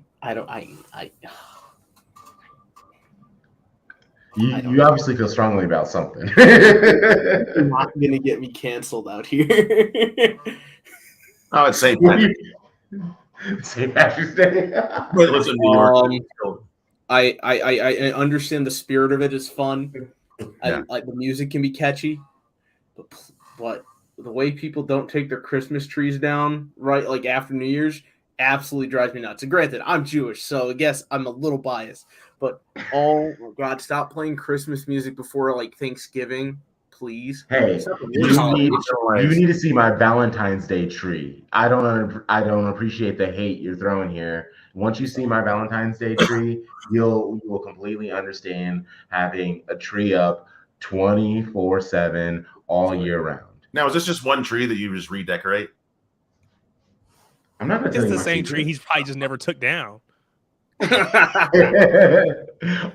[SPEAKER 1] You obviously feel strongly about something.
[SPEAKER 4] You're not going to get me canceled out here.
[SPEAKER 3] I would say
[SPEAKER 1] St. Patrick's Day.
[SPEAKER 3] Listen, New York.
[SPEAKER 4] I understand the spirit of it is fun. Like the music can be catchy, but the way people don't take their Christmas trees down right like after New Year's absolutely drives me nuts. And granted, I'm Jewish, so I guess I'm a little biased. But oh my God, stop playing Christmas music before like Thanksgiving, please.
[SPEAKER 1] Hey,
[SPEAKER 4] Except for
[SPEAKER 1] you
[SPEAKER 4] worst
[SPEAKER 1] need
[SPEAKER 4] holidays.
[SPEAKER 1] you need to see my Valentine's Day tree. I don't appreciate the hate you're throwing here. Once you see my Valentine's Day tree, you will completely understand having a tree up 24/7 all year round.
[SPEAKER 3] Now, is this just one tree that you just redecorate?
[SPEAKER 1] I'm not gonna tell
[SPEAKER 2] It's
[SPEAKER 1] you
[SPEAKER 2] the
[SPEAKER 1] my
[SPEAKER 2] same tree
[SPEAKER 1] secret.
[SPEAKER 2] he's probably just never took down.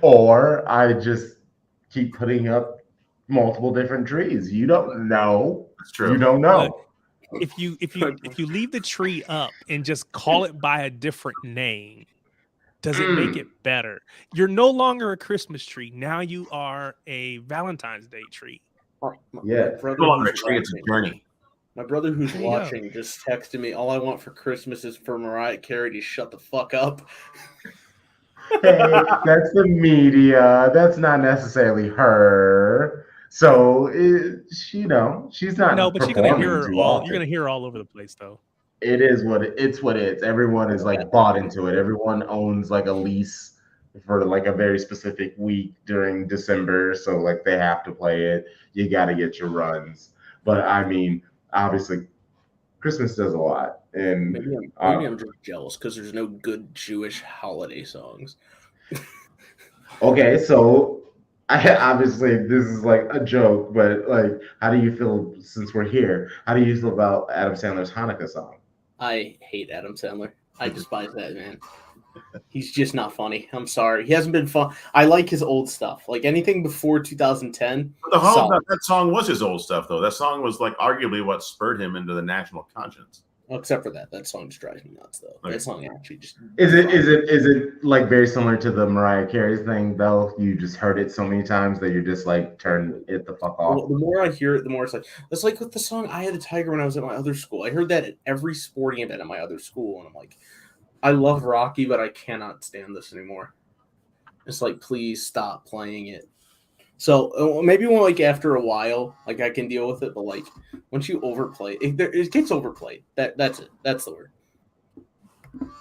[SPEAKER 1] Or I just keep putting up multiple different trees. You don't know.
[SPEAKER 3] That's true.
[SPEAKER 1] You don't know.
[SPEAKER 2] Look, if you leave the tree up and just call it by a different name, does it make it better? You're no longer a Christmas tree. Now you are a Valentine's Day tree.
[SPEAKER 1] Yeah.
[SPEAKER 3] No longer a tree, it's a journey.
[SPEAKER 4] My brother who's
[SPEAKER 2] There you go.
[SPEAKER 4] watching just texted me, all I want for Christmas is for Mariah Carey to shut the fuck up.
[SPEAKER 1] Hey, that's the media. That's not necessarily her. So she's not.
[SPEAKER 2] No, but you're gonna
[SPEAKER 1] performing
[SPEAKER 2] hear her
[SPEAKER 1] too
[SPEAKER 2] all.
[SPEAKER 1] often.
[SPEAKER 2] You're gonna hear her all over the place, though.
[SPEAKER 1] It is what it's what it is. Everyone is like bought into it. Everyone owns like a lease for like a very specific week during December, so like they have to play it. You got to get your runs. But I mean, obviously, Christmas does a lot, and
[SPEAKER 4] Maybe I'm just jealous because there's no good Jewish holiday songs.
[SPEAKER 1] okay, so obviously this is like a joke, but like, how do you feel since we're here? How do you feel about Adam Sandler's Hanukkah song?
[SPEAKER 4] I hate Adam Sandler. I despise that man. He's just not funny. I'm sorry. He hasn't been fun. I like his old stuff. Like anything before 2010.
[SPEAKER 3] That song was his old stuff, though. That song was like arguably what spurred him into the national conscience.
[SPEAKER 4] Well, except for that song just drives me nuts, though.
[SPEAKER 3] Okay.
[SPEAKER 4] That song actually just
[SPEAKER 1] Is it like very similar to the Mariah Carey thing though? You just heard it so many times that you're just like turn it the fuck off.
[SPEAKER 4] Well, the more I hear it, the more it's like with the song "I Had a Tiger" when I was at my other school. I heard that at every sporting event at my other school, and I'm like, I love Rocky, but I cannot stand this anymore. It's like, please stop playing it. So maybe when, like after a while, like I can deal with it, but like once you overplay, it gets overplayed. That's it. That's the word.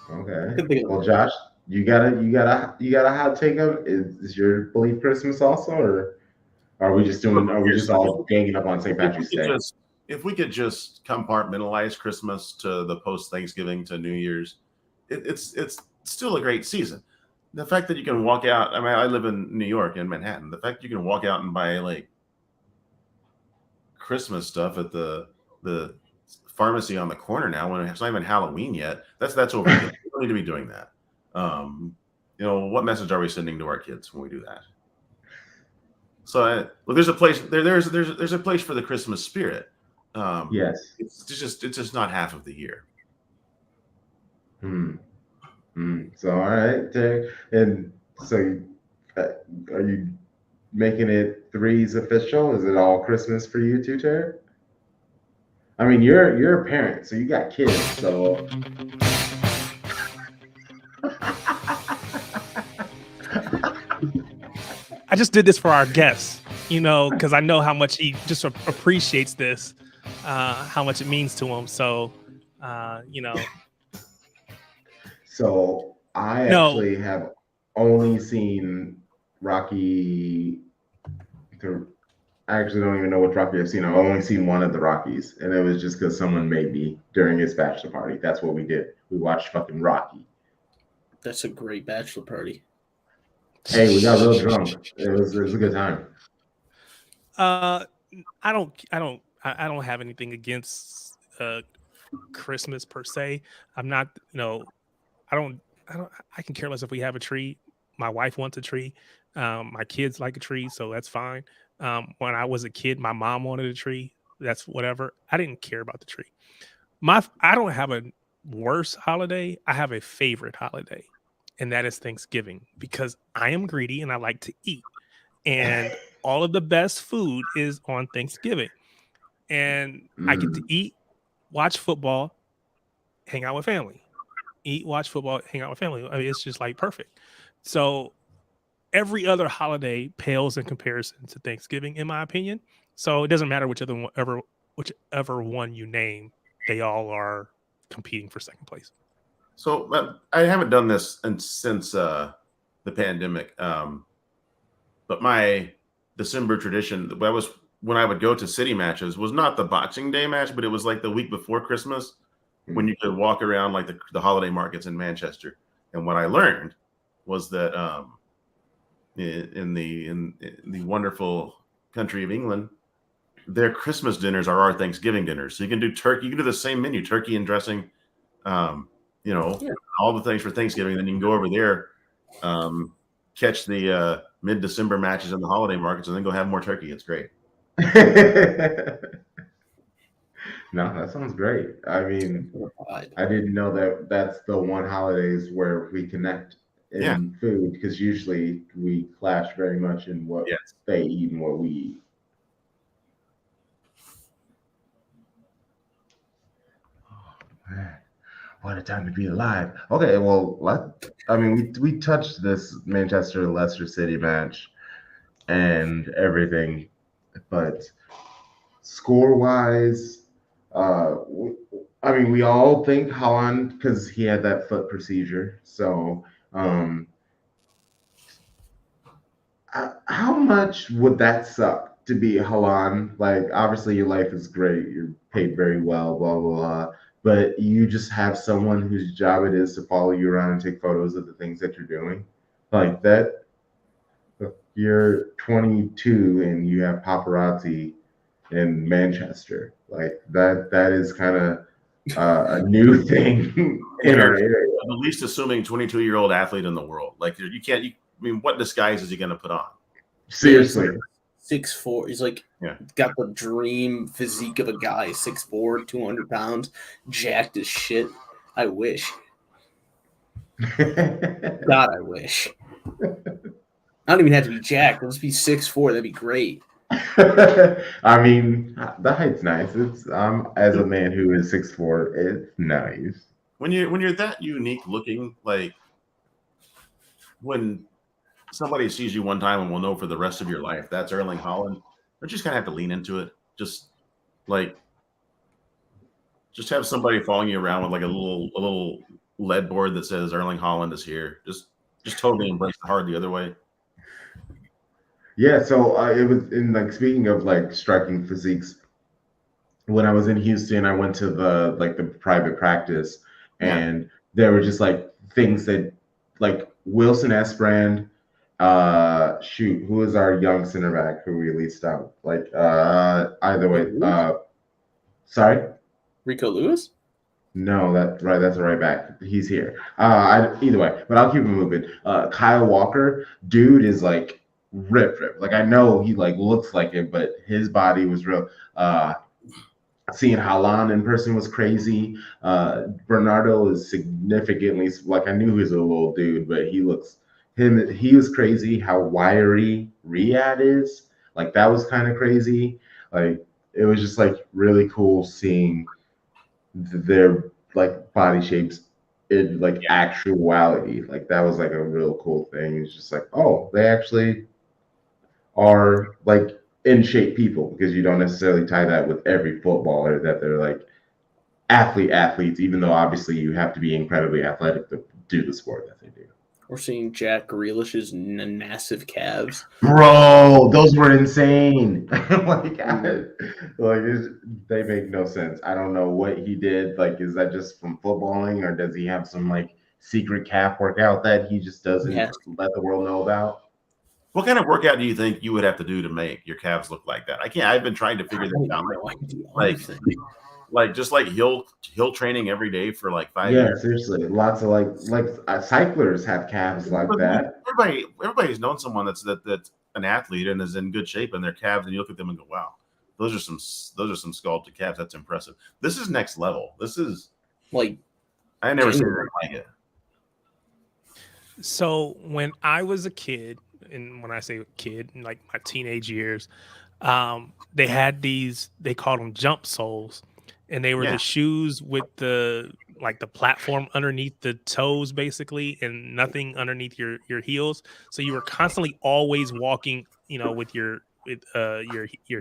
[SPEAKER 1] Okay. Well, Josh, you got a hot take of is your belief Christmas also, or are we just all ganging up on St. Patrick's Day?
[SPEAKER 3] If we could just compartmentalize Christmas to the post Thanksgiving to New Year's, it's still a great season. The fact that you can walk out, I mean, I live in New York, in Manhattan. The fact you can walk out and buy like Christmas stuff at the pharmacy on the corner now, when it's not even Halloween yet, that's overkill. We don't need to be doing that. What message are we sending to our kids when we do that? So, there's a place there's a place for the Christmas spirit.
[SPEAKER 1] Yes,
[SPEAKER 3] it's just not half of the year.
[SPEAKER 1] So all right, and so are you making it threes official? Is it all Christmas for you too, Terry? I mean, you're a parent, so you got kids, so.
[SPEAKER 2] I just did this for our guests, because I know how much he just appreciates this, how much it means to him. So,
[SPEAKER 1] So actually have only seen Rocky. I actually don't even know which Rocky I've seen. I've only seen one of the Rockies, and it was just because someone made me during his bachelor party. That's what we did. We watched fucking Rocky.
[SPEAKER 4] That's a great bachelor party.
[SPEAKER 1] Hey, we got real drunk. It was a good time.
[SPEAKER 2] I don't have anything against Christmas per se. I'm not, I can care less if we have a tree. My wife wants a tree. My kids like a tree, so that's fine. When I was a kid, my mom wanted a tree. That's whatever. I didn't care about the tree. I don't have a worse holiday. I have a favorite holiday, and that is Thanksgiving, because I am greedy and I like to eat. And all of the best food is on Thanksgiving. And I get to eat, watch football, hang out with family. Eat, watch football, hang out with family. I mean, it's just like perfect. So every other holiday pales in comparison to Thanksgiving, in my opinion. So it doesn't matter whichever one you name, they all are competing for second place.
[SPEAKER 3] So I haven't done this since the pandemic. But my December tradition when I would go to city matches was not the Boxing Day match, but it was like the week before Christmas when you could walk around like the holiday markets in Manchester. And what I learned was that in the wonderful country of England, their Christmas dinners are our Thanksgiving dinners. So you can do turkey, you can do the same menu, turkey and dressing, all the things for Thanksgiving. Then you can go over there, catch the mid-December matches in the holiday markets, and then go have more turkey. It's great.
[SPEAKER 1] No, that sounds great. I mean, I didn't know that that's the one holidays where we connect in food, because usually we clash very much in what they eat and what we eat. Oh, man. What a time to be alive. Okay, well, we touched this Manchester-Leicester City match and everything, but score-wise, we all think Haaland because he had that foot procedure. So, how much would that suck to be Haaland? Like, obviously, your life is great. You're paid very well, blah, blah, blah. But you just have someone whose job it is to follow you around and take photos of the things that you're doing. Like that, you're 22 and you have paparazzi in Manchester. Like that is kind of a new thing in our area.
[SPEAKER 3] The least assuming 22-year-old athlete in the world. Like what disguise is he going to put on?
[SPEAKER 1] Seriously.
[SPEAKER 4] 6'4". He's like got the dream physique of a guy, 6'4", 200 pounds, jacked as shit. I wish. God, I wish. I don't even have to be jacked. Let's be 6'4". That'd be great.
[SPEAKER 1] I mean, the height's nice. It's as a man who is 6'4", it's nice.
[SPEAKER 3] When you're that unique looking, like when somebody sees you one time and will know for the rest of your life that's Erling Haaland, you just kind of have to lean into it. Just have somebody following you around with like a little lead board that says Erling Haaland is here. Just totally embrace the hard the other way.
[SPEAKER 1] Yeah, so it was in speaking of striking physiques. When I was in Houston, I went to the private practice, and there were just things that Wilson Esbrand. Who is our young center back who we leased out? Either way, sorry,
[SPEAKER 4] Rico Lewis.
[SPEAKER 1] No, that's right. That's a right back. He's here. Either way, but I'll keep it moving. Kyle Walker, dude, is ripped. I know he looks like it, but his body was real. Seeing Haaland in person was crazy. Bernardo is significantly I knew he was a little dude, but he was crazy. How wiry Riyadh is, that was kind of crazy. It was just really cool seeing their body shapes in actuality. That was a real cool thing. It's just oh, they actually are in shape people, because you don't necessarily tie that with every footballer that they're athletes, even though obviously you have to be incredibly athletic to do the sport that they do.
[SPEAKER 4] We're seeing Jack Grealish's massive calves.
[SPEAKER 1] Bro, those were insane. They make no sense. I don't know what he did. Is that just from footballing, or does he have some secret calf workout that he just doesn't let the world know about?
[SPEAKER 3] What kind of workout do you think you would have to do to make your calves look like that? I've been trying to figure this out. Just hill training every day for 5 years.
[SPEAKER 1] Yeah, seriously. Lots of cyclers have calves like that.
[SPEAKER 3] Everybody's known someone that's an athlete and is in good shape, and their calves, and you look at them and go, wow, those are some sculpted calves. That's impressive. This is next level. This is I never seen anything like it.
[SPEAKER 2] So when I was a kid, and when I say kid, in my teenage years, they had they called them jump soles, and they were the shoes with the platform underneath the toes, basically, and nothing underneath your heels. So you were constantly always walking, with your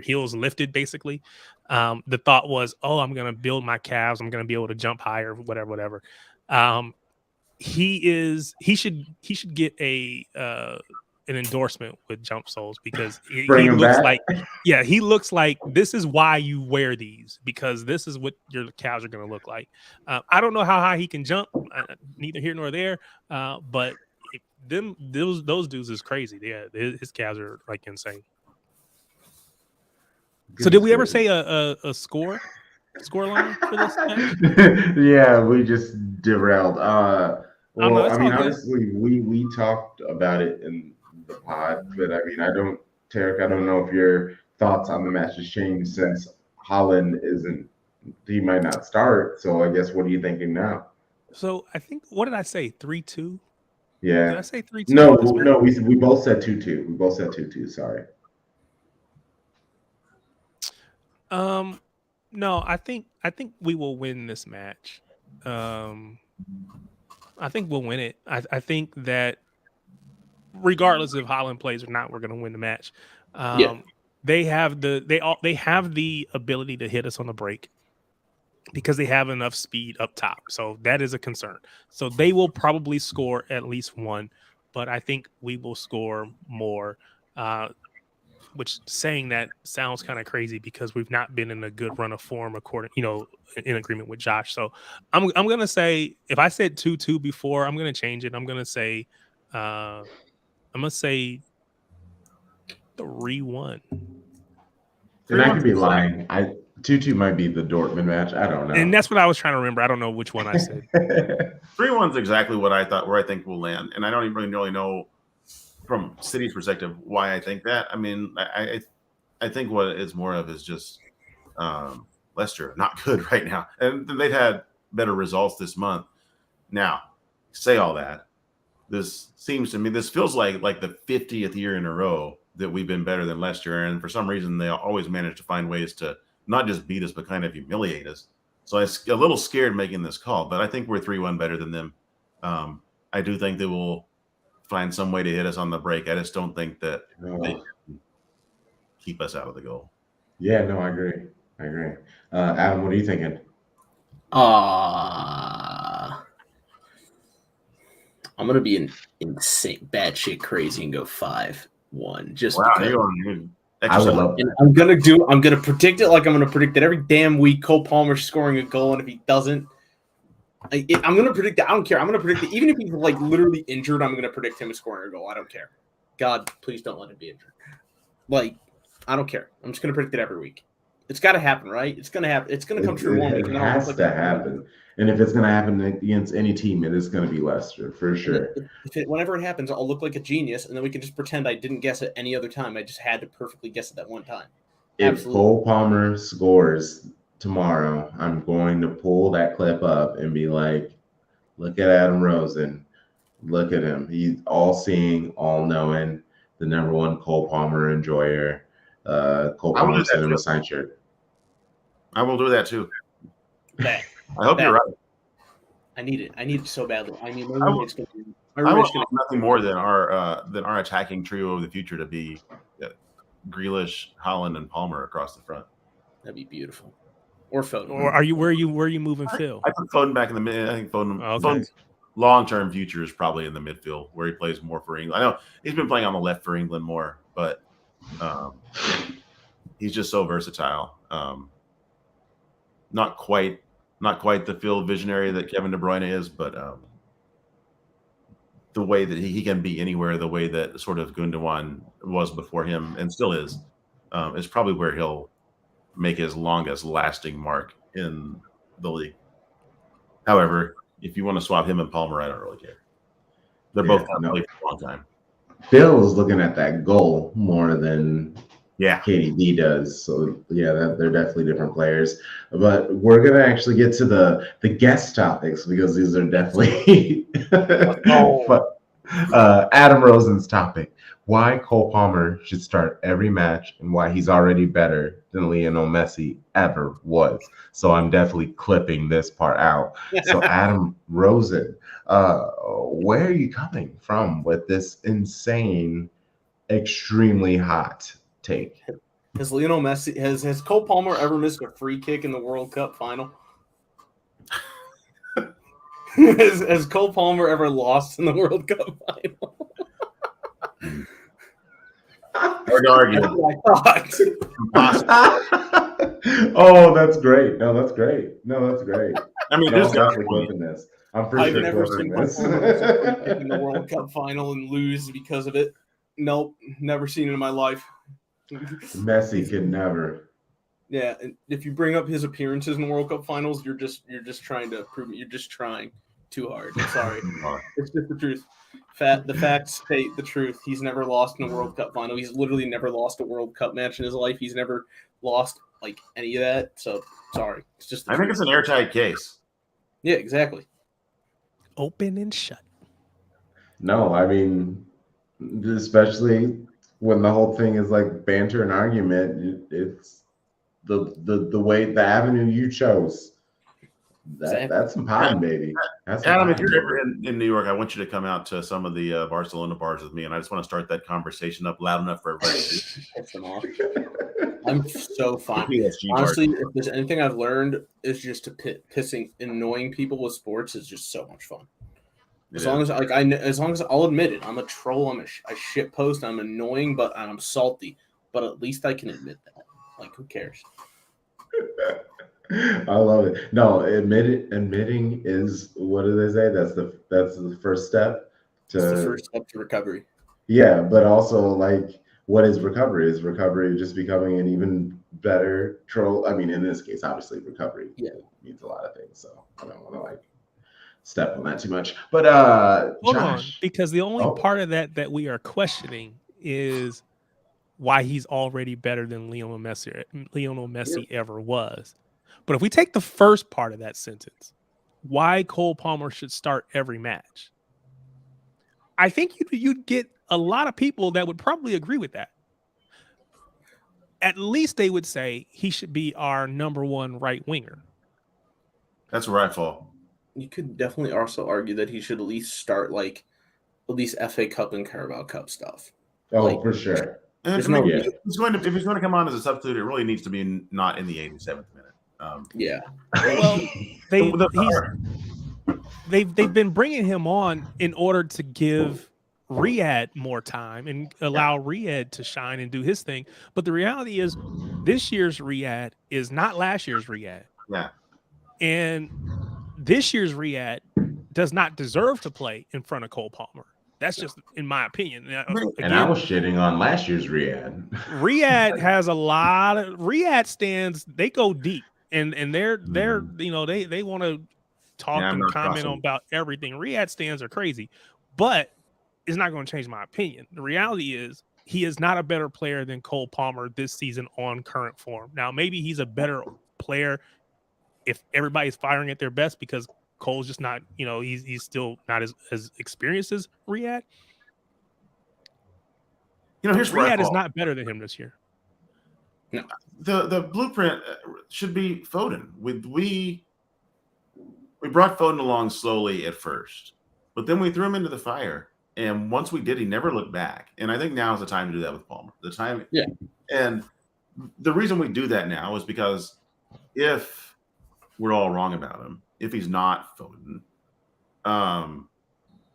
[SPEAKER 2] heels lifted, basically. The thought was, oh, I'm gonna build my calves. I'm gonna be able to jump higher, whatever. he should get a an endorsement with Jump Souls because he looks
[SPEAKER 1] back.
[SPEAKER 2] he looks like this is why you wear these, because this is what your cows are going to look like. I don't know how high he can jump, neither here nor there, but those dudes is crazy. Yeah, his calves are like insane. So did we ever say a score line for this match?
[SPEAKER 1] Yeah, we just derailed.
[SPEAKER 2] No,
[SPEAKER 1] I mean,
[SPEAKER 2] all good.
[SPEAKER 1] honestly, we talked about it in the pod, but I mean, Tarek, I don't know if your thoughts on the match has changed since Holland he might not start. So I guess what are you thinking now?
[SPEAKER 2] So I think, what did I say? 3-2?
[SPEAKER 1] Yeah.
[SPEAKER 2] Did I say 3-2?
[SPEAKER 1] No, we both said 2-2. We both said 2-2. Sorry.
[SPEAKER 2] No, I think we will win this match. I think we'll win it. I think that regardless if Holland plays or not, we're going to win the match. They have the ability to hit us on the break because they have enough speed up top. So that is a concern. So they will probably score at least one, but I think we will score more. Which saying that sounds kind of crazy because we've not been in a good run of form in agreement with Josh. So I'm gonna say, if I said 2-2 before, I'm gonna change it. I'm gonna say 3-1.
[SPEAKER 1] And I could be lying. 2-2 might be the Dortmund match. I don't know.
[SPEAKER 2] And that's what I was trying to remember. I don't know which one I said.
[SPEAKER 3] 3-1's exactly what I thought, where I think we'll land. And I don't even really know from City's perspective why I think that. I mean, I think what it's more of is just Leicester not good right now. And they've had better results this month. Now, say all that. This seems to me, this feels like the 50th year in a row that we've been better than Leicester. And for some reason, they always manage to find ways to not just beat us, but kind of humiliate us. So I'm a little scared making this call, but I think we're 3-1 better than them. I do think they will find some way to hit us on the break. I just don't think that they can keep us out of the goal.
[SPEAKER 1] Yeah, no, I agree. Adam, what are you thinking?
[SPEAKER 4] I'm gonna be insane, batshit crazy, and go 5-1. Just because.
[SPEAKER 1] I would love that.
[SPEAKER 4] I'm gonna predict it like I'm gonna predict that every damn week Cole Palmer's scoring a goal, and if he doesn't, I'm gonna predict that. I don't care. I'm gonna predict it. Even if he's like literally injured, I'm gonna predict him scoring a goal. I don't care. God, please don't let him be injured. Like, I don't care. I'm just gonna predict it every week. It's got to happen, right? It's gonna happen. It's gonna come true one week.
[SPEAKER 1] It has to happen. And if it's gonna happen against any team, it is gonna be Leicester for sure.
[SPEAKER 4] Whenever it happens, I'll look like a genius, and then we can just pretend I didn't guess it any other time. I just had to perfectly guess it that one time.
[SPEAKER 1] If Cole Palmer scores tomorrow, I'm going to pull that clip up and be like, look at Adam Rosen. Look at him. He's all-seeing, all-knowing, the number one Cole Palmer enjoyer. Cole Palmer sent him a signed shirt.
[SPEAKER 3] I will do that too.
[SPEAKER 4] I
[SPEAKER 3] hope you're right.
[SPEAKER 4] I need it. I need it so badly. I mean,
[SPEAKER 3] I want nothing more than our attacking trio of the future to be Grealish, Holland, and Palmer across the front.
[SPEAKER 4] That'd be beautiful. Or Foden.
[SPEAKER 2] Or where are you moving Phil?
[SPEAKER 3] I put Foden back in the mid. I think Foden's long-term future is probably in the midfield where he plays more for England. I know he's been playing on the left for England more, but he's just so versatile. Not quite the field visionary that Kevin De Bruyne is, but the way that he can be anywhere, the way that sort of Gundogan was before him and still is probably where he'll make his longest lasting mark in the league. However, if you want to swap him and Palmer, I don't really care. They're both going to play for a long time.
[SPEAKER 1] Phil is looking at that goal more than KDB does. So they're definitely different players. But we're gonna actually get to the guest topics because these are definitely Adam Rosen's topic. Why Cole Palmer should start every match and why he's already better than Lionel Messi ever was. So I'm definitely clipping this part out. So Adam Rosen, where are you coming from with this insane, extremely hot take?
[SPEAKER 4] Has Lionel Messi has Cole Palmer ever missed a free kick in the World Cup final? Has Cole Palmer ever lost in the World Cup final?
[SPEAKER 3] Hard to argue.
[SPEAKER 4] That's what I thought.
[SPEAKER 1] Oh, that's great. No, that's great.
[SPEAKER 3] I mean,
[SPEAKER 1] No,
[SPEAKER 3] this
[SPEAKER 1] I'm
[SPEAKER 3] guy.
[SPEAKER 1] definitely clipping this. I'm for
[SPEAKER 4] I've
[SPEAKER 1] sure
[SPEAKER 4] never
[SPEAKER 1] clipping
[SPEAKER 4] seen Cole
[SPEAKER 1] this.
[SPEAKER 4] Palmer in the World Cup final and lose because of it. Nope, never seen it in my life.
[SPEAKER 1] Messi could never.
[SPEAKER 4] Yeah, and if you bring up his appearances in the World Cup finals, you're just trying to prove it. You're just trying too hard. I'm sorry. It's just the truth. The facts state the truth. He's never lost in a World Cup final. He's literally never lost a World Cup match in his life. He's never lost like any of that. So sorry. It's just the
[SPEAKER 3] I
[SPEAKER 4] truth.
[SPEAKER 3] think it's an airtight case.
[SPEAKER 4] Yeah, exactly.
[SPEAKER 2] Open and shut.
[SPEAKER 1] No, I mean, especially when the whole thing is like banter and argument, it's the way, the avenue you chose. That's some pine, baby. That's some
[SPEAKER 3] Adam, if
[SPEAKER 1] pine,
[SPEAKER 3] you're ever
[SPEAKER 1] baby.
[SPEAKER 3] in New York, I want you to come out to some of the Barcelona bars with me, and I just want to start that conversation up loud enough for everybody.
[SPEAKER 4] Piss them off. I'm so fine.
[SPEAKER 3] PSG
[SPEAKER 4] Honestly, if there's anything I've learned, is just to annoying people with sports is just so much fun. As long as I'll admit it, I'm a troll. I'm a shit post. I'm annoying, but I'm salty. But at least I can admit that. Like, who cares?
[SPEAKER 1] I love it. No, admitting is, what do they say? That's the first step to.
[SPEAKER 4] It's the first step to recovery.
[SPEAKER 1] Yeah, but also, like, what is recovery? Is recovery just becoming an even better troll? I mean, in this case, obviously, recovery means a lot of things. So I don't want to like step on that too much. But
[SPEAKER 2] Hold
[SPEAKER 1] Josh,
[SPEAKER 2] on, because the only part of that we are questioning is why he's already better than Lionel Messi ever was. But if we take the first part of that sentence, why Cole Palmer should start every match, I think you'd get a lot of people that would probably agree with that. At least they would say he should be our number one right winger.
[SPEAKER 3] That's where I fall.
[SPEAKER 4] You could definitely also argue that he should at least start like at least FA Cup and Carabao Cup stuff.
[SPEAKER 1] Oh,
[SPEAKER 4] like,
[SPEAKER 1] for sure.
[SPEAKER 3] And
[SPEAKER 4] no
[SPEAKER 3] if he's going to come on as a substitute, it really needs to be not in the 87th minute.
[SPEAKER 4] Yeah.
[SPEAKER 2] Well, they've been bringing him on in order to give Riyad more time and allow Riyad to shine and do his thing. But the reality is, this year's Riyad is not last year's Riyad.
[SPEAKER 3] Yeah.
[SPEAKER 2] And this year's Riyad does not deserve to play in front of Cole Palmer. That's just in my opinion.
[SPEAKER 1] And I was shitting on last year's Riyad.
[SPEAKER 2] Riyad has a lot of Riyad stands. They go deep, and they're you know they want to talk and comment on about everything. Riyad stands are crazy, but it's not going to change my opinion. The reality is he is not a better player than Cole Palmer this season on current form. Now maybe he's a better player if everybody's firing at their best, because Cole's just not, you know, he's still not as experienced as Riyad.
[SPEAKER 3] You know, here's
[SPEAKER 2] Riyad is not better than him this year.
[SPEAKER 3] No, the blueprint should be Foden. We brought Foden along slowly at first, but then we threw him into the fire. And once we did, he never looked back. And I think now is the time to do that with Palmer. And the reason we do that now is because if we're all wrong about him, if he's not Foden,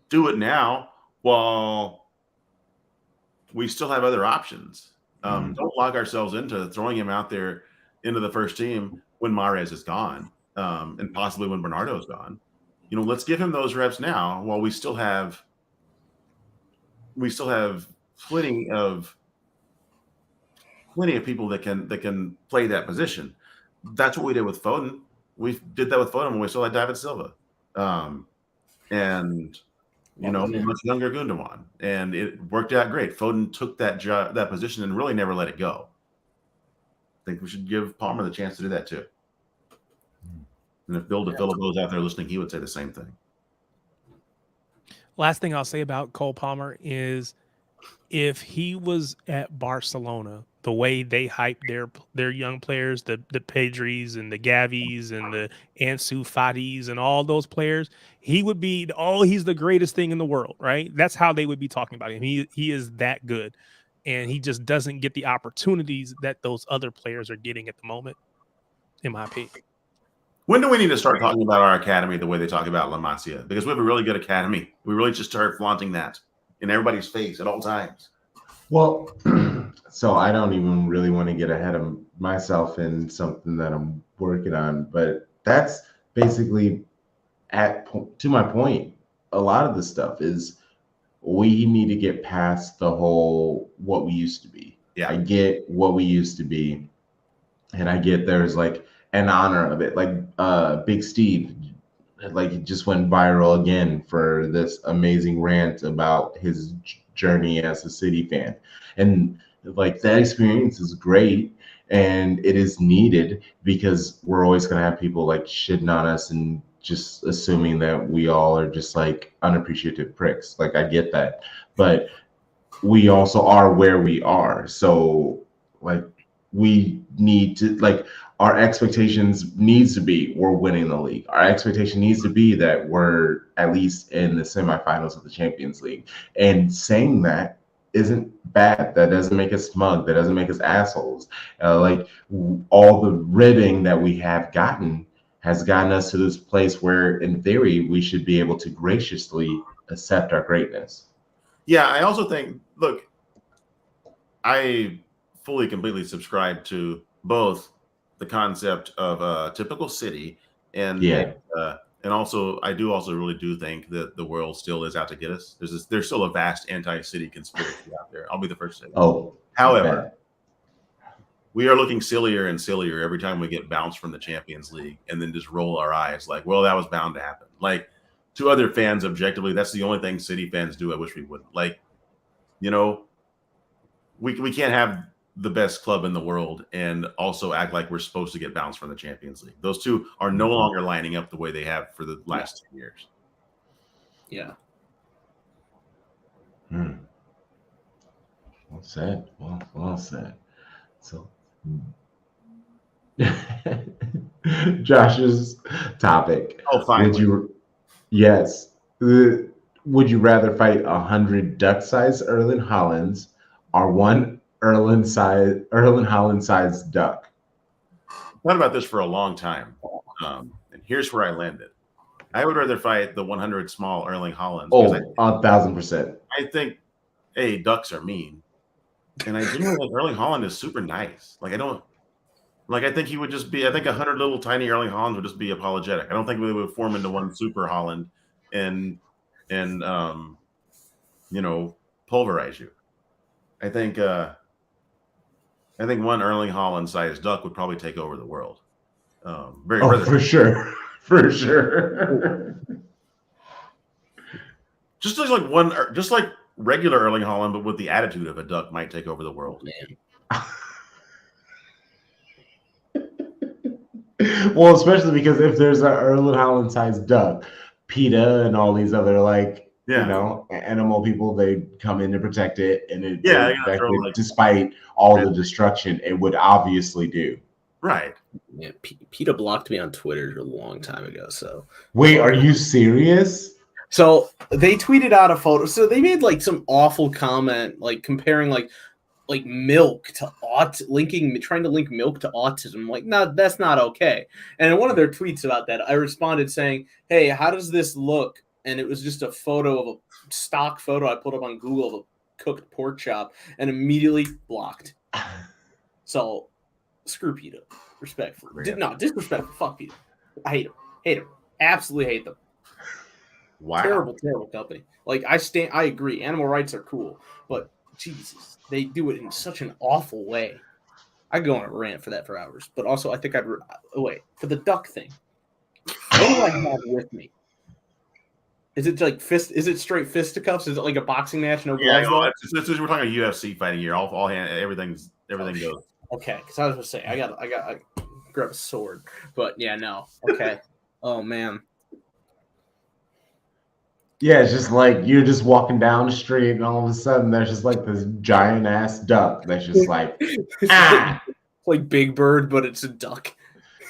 [SPEAKER 3] do it now while we still have other options. Don't lock ourselves into throwing him out there into the first team when Mahrez is gone, and possibly when Bernardo is gone. You know, let's give him those reps now while we still have plenty of people that can play that position. That's what we did with Foden. We did that with Foden when we still had David Silva, and you know, much younger Gundogan, and it worked out great. Foden took that position and really never let it go. I think we should give Palmer the chance to do that too. And if Bill DeFilippo was out there listening, he would say the same thing.
[SPEAKER 2] Last thing I'll say about Cole Palmer is, if he was at Barcelona, the way they hype their young players, the Pedris and the Gavis and the Ansu Fatis and all those players, he would be, he's the greatest thing in the world, right? That's how they would be talking about him. He is that good, and he just doesn't get the opportunities that those other players are getting at the moment, in my opinion.
[SPEAKER 3] When do we need to start talking about our academy the way they talk about La Masia? Because we have a really good academy. We really just start flaunting that in everybody's face at all times.
[SPEAKER 1] Well, so I don't even really want to get ahead of myself in something that I'm working on, but that's basically to my point. A lot of the stuff is we need to get past the whole what we used to be.
[SPEAKER 3] Yeah.
[SPEAKER 1] I get what we used to be, and I get there's like an honor of it. Like Big Steve, like it just went viral again for this amazing rant about his journey as a City fan. And like that experience is great and it is needed because we're always going to have people like shitting on us and just assuming that we all are just like unappreciative pricks. Like I get that, but we also are where we are. So like we need to like our expectations needs to be we're winning the league. Our expectation needs to be that we're at least in the semifinals of the Champions League. And saying that isn't bad. That doesn't make us smug. That doesn't make us assholes. Like all the ribbing that we have gotten has gotten us to this place where, in theory, we should be able to graciously accept our greatness.
[SPEAKER 3] Yeah, I also think, look, I fully, completely subscribe to both the concept of a typical city and also I really do think that the world still is out to get us. There's still a vast anti-city conspiracy out there. I'll be the first to say that.
[SPEAKER 1] Oh,
[SPEAKER 3] however, we are looking sillier and sillier every time we get bounced from the Champions League and then just roll our eyes like, well, that was bound to happen. Like to other fans, objectively, that's the only thing City fans do. I wish we wouldn't. Like, you know, we can't have the best club in the world and also act like we're supposed to get bounced from the Champions League. Those two are no longer lining up the way they have for the last 2 years.
[SPEAKER 4] Yeah.
[SPEAKER 1] Well said. Well said. So Josh's topic.
[SPEAKER 3] Oh, fine.
[SPEAKER 1] Yes. Would you rather fight 100 duck-sized Erling Haalands or one Erling Haaland-sized duck?
[SPEAKER 3] I've thought about this for a long time, and here's where I landed. I would rather fight the 100 small Erling Haalands.
[SPEAKER 1] Oh, 1,000%.
[SPEAKER 3] I think, ducks are mean, and I genuinely like Erling Haaland is super nice. Like I think he would just be. I think 100 little tiny Erling Haalands would just be apologetic. I don't think we would form into one super Haaland and pulverize you. I think one Erling Haaland-sized duck would probably take over the world.
[SPEAKER 1] For sure.
[SPEAKER 3] Just like regular Erling Haaland, but with the attitude of a duck, might take over the world.
[SPEAKER 1] Well, especially because if there's an Erling Haaland-sized duck, PETA and all these other animal people, they come in to protect it, and despite all the destruction it would obviously do.
[SPEAKER 3] Right.
[SPEAKER 4] Yeah, PETA blocked me on Twitter a long time ago. So
[SPEAKER 1] wait, are you serious?
[SPEAKER 4] So they tweeted out a photo. So they made like some awful comment, like comparing like milk to trying to link milk to autism. Like, no, that's not okay. And in one of their tweets about that, I responded saying, "Hey, how does this look?" And it was just a photo of a stock photo I put up on Google of a cooked pork chop, and immediately blocked. So screw PETA, respectfully. Not disrespectful. Fuck PETA. I hate them. Absolutely hate them.
[SPEAKER 3] Wow.
[SPEAKER 4] Terrible company. Like I agree. Animal rights are cool, but Jesus, they do it in such an awful way. I could go on a rant for that for hours. But also, I think for the duck thing. What do I have with me? Is it like Is it straight fisticuffs? Is it like a boxing match? No gloves.
[SPEAKER 3] Yeah, we're talking a UFC fighting here. All hand, everything goes.
[SPEAKER 4] Okay, because I was going to say I got grab a sword, but yeah, no. Okay. Oh man.
[SPEAKER 1] Yeah, it's just like you're just walking down the street, and all of a sudden there's just like this giant ass duck that's just like
[SPEAKER 4] like Big Bird, but it's a duck.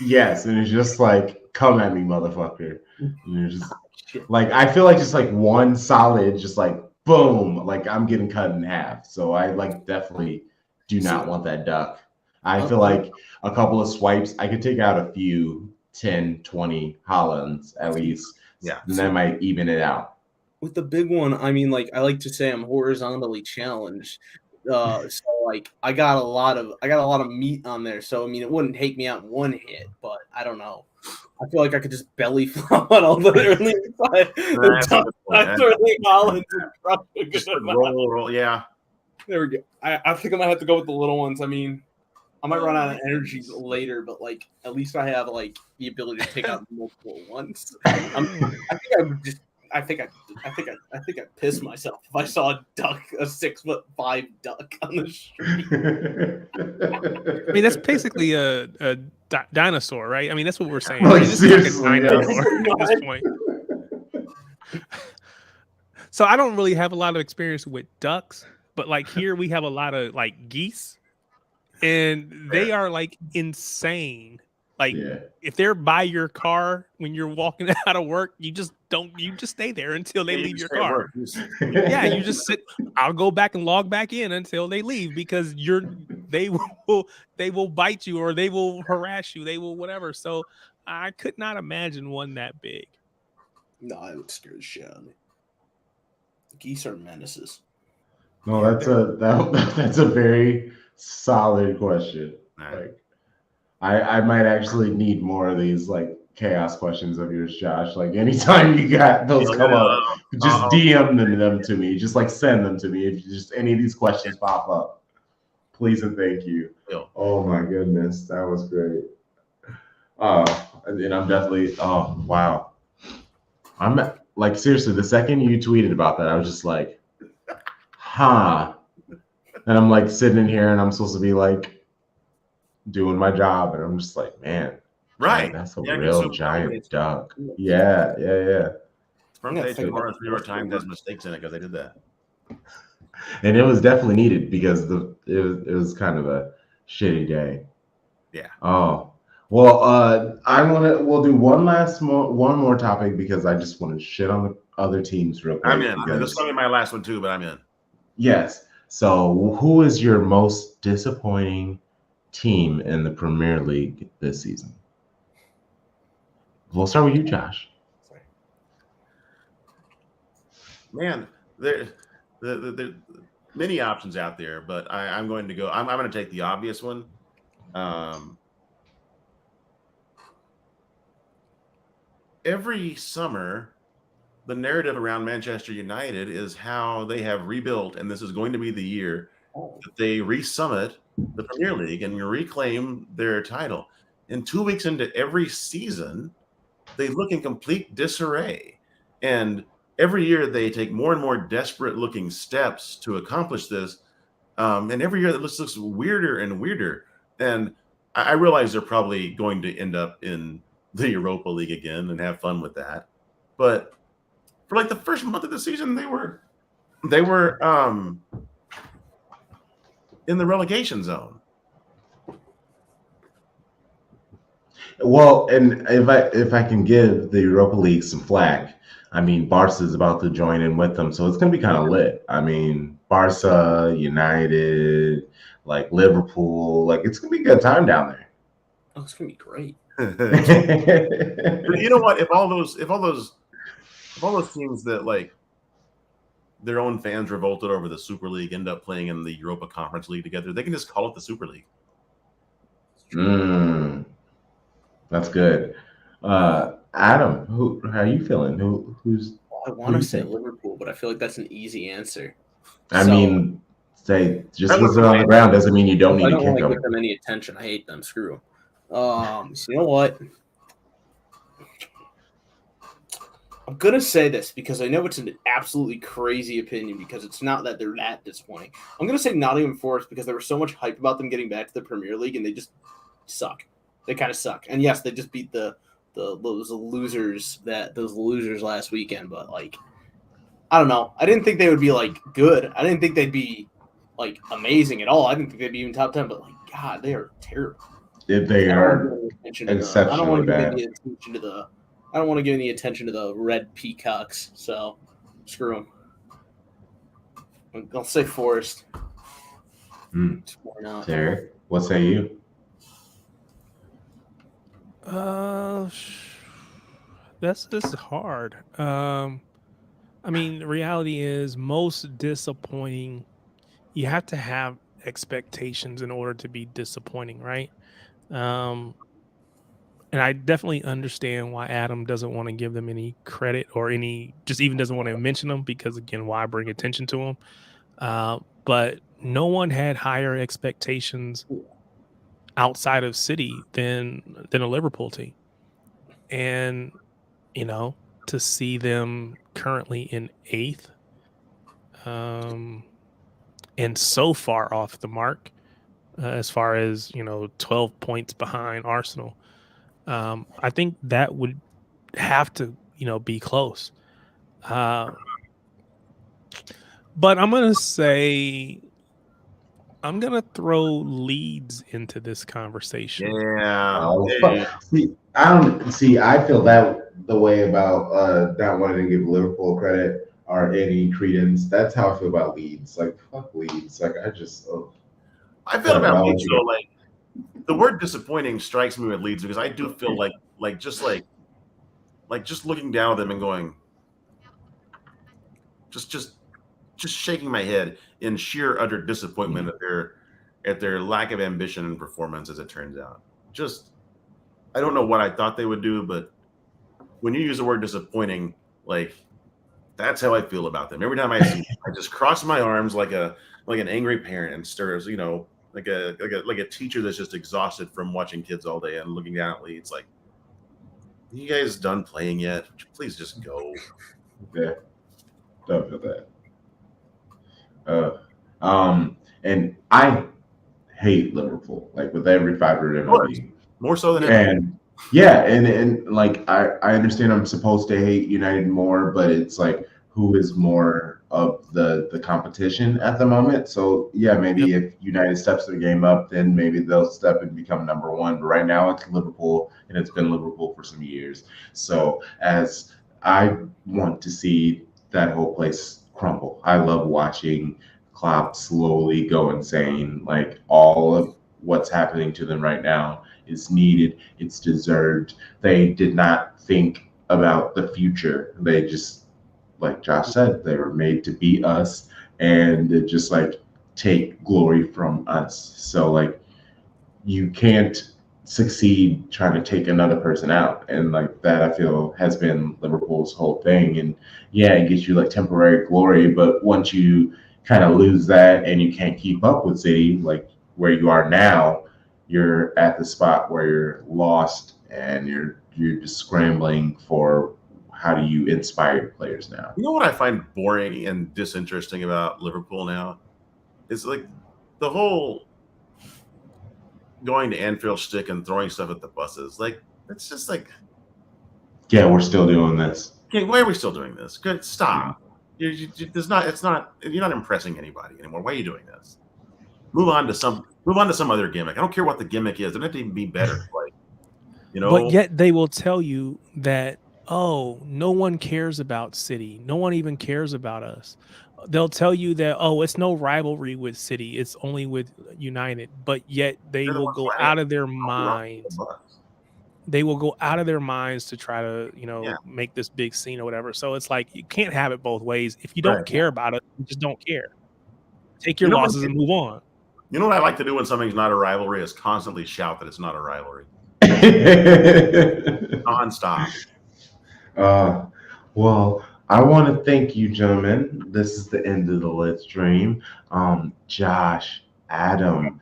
[SPEAKER 1] Yes, and it's just like, come at me, motherfucker. And you're just like, I feel like just like one solid, just like boom, like I'm getting cut in half. So I like definitely do not want that duck. I feel like a couple of swipes, I could take out a few 10, 20 Hollands at least.
[SPEAKER 3] Yeah.
[SPEAKER 1] And that might even it out.
[SPEAKER 4] With the big one, I mean, like I like to say, I'm horizontally challenged. So like I got a lot of meat on there. So I mean, it wouldn't take me out in one hit, but I don't know. I feel like I could just belly flop on all the early Hollands and crush a
[SPEAKER 3] Just
[SPEAKER 4] good amount.
[SPEAKER 3] roll. Yeah.
[SPEAKER 4] There we go. I think I might have to go with the little ones. I mean, I might run out of energy later, but like at least I have like the ability to take out multiple ones. I think I'd piss myself if I saw a 6'5" duck on the street.
[SPEAKER 2] I mean, that's basically a dinosaur, right? I mean, that's what we're saying.
[SPEAKER 1] Like,
[SPEAKER 2] This is like a
[SPEAKER 1] seriously,
[SPEAKER 2] dinosaur at this point. So I don't really have a lot of experience with ducks, but like here we have a lot of like geese, and they are like insane. Like if they're by your car when you're walking out of work, you just stay there until they leave your car. Yeah, you just sit. I'll go back and log back in until they leave because they will bite you or they will harass you. They will whatever. So I could not imagine one that big.
[SPEAKER 4] No, I would scare the shit out of me. Geese are menaces.
[SPEAKER 1] No, that's a very solid question. Like, I might actually need more of these like chaos questions of yours, Josh. Like anytime you got those come up, just DM them to me. Just like send them to me if just any of these questions pop up. Please and thank you. Oh my goodness, that was great. And I'm definitely wow. I'm like seriously, the second you tweeted about that, I was just like, huh. And I'm like sitting in here and I'm supposed to be like doing my job, and I'm just like, man, that's a real giant duck. Yeah.
[SPEAKER 3] From day to tomorrow, 3 more times has mistakes in it because I did that.
[SPEAKER 1] And it was definitely needed because it was kind of a shitty day.
[SPEAKER 3] Yeah.
[SPEAKER 1] Oh well, we'll do one more topic because I just want to shit on the other teams real quick.
[SPEAKER 3] I'm in. This is going to be my last one too, but I'm in.
[SPEAKER 1] Yes. So, who is your most disappointing team in the Premier League this season? We'll start with you, Josh.
[SPEAKER 3] Man, there many options out there, but I'm going to go. I'm going to take the obvious one. Every summer, the narrative around Manchester United is how they have rebuilt, and this is going to be the year that they re-summit the Premier League and reclaim their title. And 2 weeks into every season, they look in complete disarray. And every year they take more and more desperate-looking steps to accomplish this. And every year that looks weirder and weirder. And I realize they're probably going to end up in the Europa League again and have fun with that. But for like the first month of the season, they were in the relegation zone.
[SPEAKER 1] Well, and if I can give the Europa League some flack, I mean, Barca's about to join in with them, so it's going to be kind of lit. I mean, Barca, United, like Liverpool, like it's going to be a good time down there.
[SPEAKER 4] Oh, it's going to be great.
[SPEAKER 3] But you know what? If all those teams that like their own fans revolted over the Super League end up playing in the Europa Conference League together, they can just call it the Super League.
[SPEAKER 1] That's good. Adam, how are you feeling?
[SPEAKER 4] I want to say Liverpool, but I feel like that's an easy answer.
[SPEAKER 1] I mean, say just because they're on the ground doesn't mean you don't need to kick them. I don't want to
[SPEAKER 4] give them any attention. I hate them. Screw them. So you know what? I'm going to say this because I know it's an absolutely crazy opinion because it's not that they're that disappointing. I'm going to say Nottingham Forest because there was so much hype about them getting back to the Premier League and they just suck. They kind of suck. And yes, they just beat those losers last weekend, but like I don't know. I didn't think they would be like good. I didn't think they'd be like amazing at all. I didn't think they'd be even top 10, but like God, they are terrible.
[SPEAKER 1] They are exceptionally
[SPEAKER 4] I don't want to
[SPEAKER 1] bad.
[SPEAKER 4] I don't want to give any attention to the Red Peacocks, so screw them. I'll say Forest.
[SPEAKER 1] Derek, what say you?
[SPEAKER 2] This is hard. I mean, the reality is most disappointing. You have to have expectations in order to be disappointing, right? Um, and I definitely understand why Adam doesn't want to give them any credit or just even doesn't want to mention them because, again, why bring attention to them? But no one had higher expectations outside of City than a Liverpool team, and to see them currently in 8th, and so far off the mark, as far as 12 points behind Arsenal. I think that would have to be close. But I'm gonna throw Leeds into this conversation.
[SPEAKER 3] Yeah.
[SPEAKER 1] I feel that the way about not wanting to give Liverpool credit or any credence. That's how I feel about Leeds. Like, fuck Leeds. Like, I feel
[SPEAKER 3] about Leeds. So, like, the word disappointing strikes me with Leeds because I do feel like just looking down at them and going, just shaking my head in sheer utter disappointment at their lack of ambition and performance, as it turns out. I don't know what I thought they would do, but when you use the word disappointing, like, that's how I feel about them. Every time I see them, I just cross my arms like an angry parent and stirs, like a teacher that's just exhausted from watching kids all day and looking down at Leeds. Like, you guys done playing yet? Would you please just go?
[SPEAKER 1] Yeah, don't feel that. And I hate Liverpool, like, with every fiber in my being.
[SPEAKER 3] More so than
[SPEAKER 1] anything. And like I understand I'm supposed to hate United more, but it's like, who is more of the competition at the moment? So yeah, maybe if United steps their game up, then maybe they'll step and become number one. But right now it's Liverpool, and it's been Liverpool for some years. So as I want to see that whole place crumble. I love watching Klopp slowly go insane. Like, all of what's happening to them right now is needed. It's deserved. They did not think about the future. They just, like Josh said, they were made to beat us and just like take glory from us. So like, you can't succeed trying to take another person out. And like, that I feel has been Liverpool's whole thing. And yeah, it gets you like temporary glory, but once you kind of lose that and you can't keep up with City, like where you are now, you're at the spot where you're lost and you're just scrambling for how do you inspire your players now.
[SPEAKER 3] You know what I find boring and disinteresting about Liverpool now? It's like the whole going to Anfield stick and throwing stuff at the buses. Like, it's just like,
[SPEAKER 1] yeah, we're still doing this.
[SPEAKER 3] Okay, why are we still doing this? Good, stop. You're not impressing anybody anymore. Why are you doing this? Move on to some other gimmick. I don't care what the gimmick is. It doesn't have to even be better. Like,
[SPEAKER 2] But yet they will tell you that, oh, no one cares about City. No one even cares about us. They'll tell you that, oh, it's no rivalry with City. It's only with United. But yet they will go out of their minds. They will go out of their minds to try to, make this big scene or whatever. So it's like, you can't have it both ways. If you don't care about it, you just don't care. Take your losses and move on.
[SPEAKER 3] You know what I like to do when something's not a rivalry is constantly shout that it's not a rivalry. Non-stop.
[SPEAKER 1] Well, I want to thank you, gentlemen. This is the end of the Lit Stream. Josh, Adam,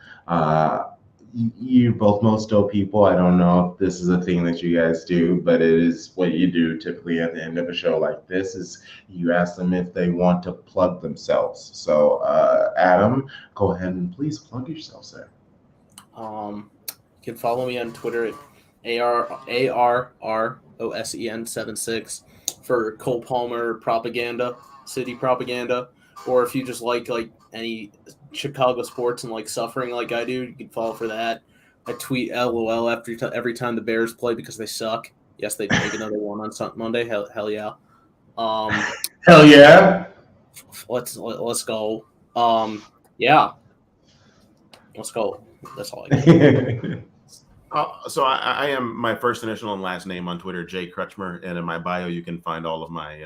[SPEAKER 1] you're both most dope people. I don't know if this is a thing that you guys do, but it is what you do typically at the end of a show like this. Is you ask them if they want to plug themselves. So, Adam, go ahead and please plug yourself, sir.
[SPEAKER 4] You can follow me on Twitter at ARROSEN76 for Cole Palmer propaganda, City propaganda, or if you just like any Chicago sports and like suffering like I do, you can follow for that. I tweet LOL every time the Bears play because they suck. Yes, they take another one on Monday. Hell yeah.
[SPEAKER 1] Hell yeah.
[SPEAKER 4] Let's go. Yeah. Let's go. That's all I got.
[SPEAKER 3] So I am my first initial and last name on Twitter, Jay Crutchmer, and in my bio you can find all of my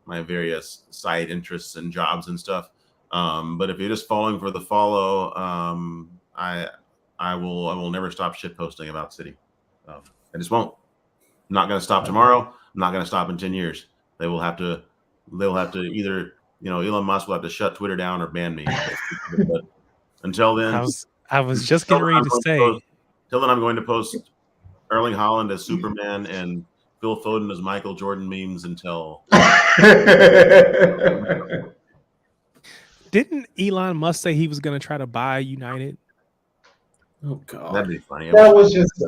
[SPEAKER 3] my various side interests and jobs and stuff. But if you're just following for the follow, I will never stop shit posting about City. I just won't. I'm not going to stop tomorrow. I'm not going to stop in 10 years. They'll have to either, Elon Musk will have to shut Twitter down or ban me. But until then,
[SPEAKER 2] I was just getting ready to say.
[SPEAKER 3] Till then, I'm going to post Erling Haaland as Superman and Phil Foden as Michael Jordan memes until.
[SPEAKER 2] Didn't Elon Musk say he was going to try to buy United?
[SPEAKER 4] Oh God,
[SPEAKER 3] that'd be funny.
[SPEAKER 1] That was just a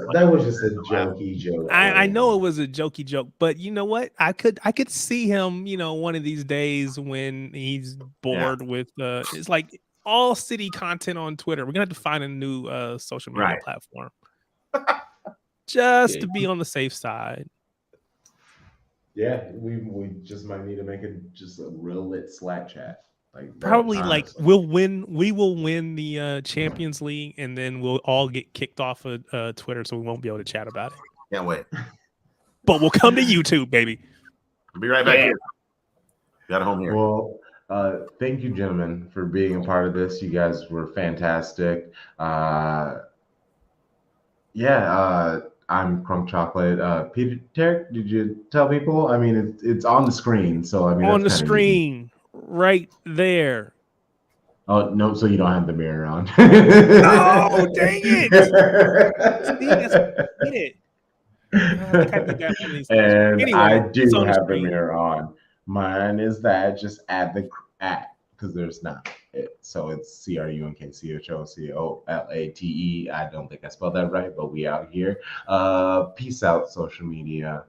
[SPEAKER 1] jokey joke.
[SPEAKER 2] I know it was a jokey joke, but you know what? I could see him, one of these days when he's bored with it's like all City content on Twitter. We're gonna have to find a new social media platform just to be on the safe side.
[SPEAKER 1] Yeah, we just might need to make just a real lit Slack chat.
[SPEAKER 2] Probably we will win the Champions League, and then we'll all get kicked off of Twitter, so we won't be able to chat about it.
[SPEAKER 3] Can't wait.
[SPEAKER 2] But we'll come to YouTube, baby.
[SPEAKER 3] I'll be right back here. Got a home here.
[SPEAKER 1] Well, thank you, gentlemen, for being a part of this. You guys were fantastic. I'm Crunk Chocolate. Peter Tarek, did you tell people? I mean, it's on the screen, so I mean,
[SPEAKER 2] on the screen. Right there.
[SPEAKER 1] Oh no! So you don't have the mirror on.
[SPEAKER 2] Oh, dang it!
[SPEAKER 1] And I do have the mirror on. Mine is that. Just add the because there's not it. So it's CRUNKCHOCOLATE. I don't think I spelled that right, but we out here. Peace out, social media.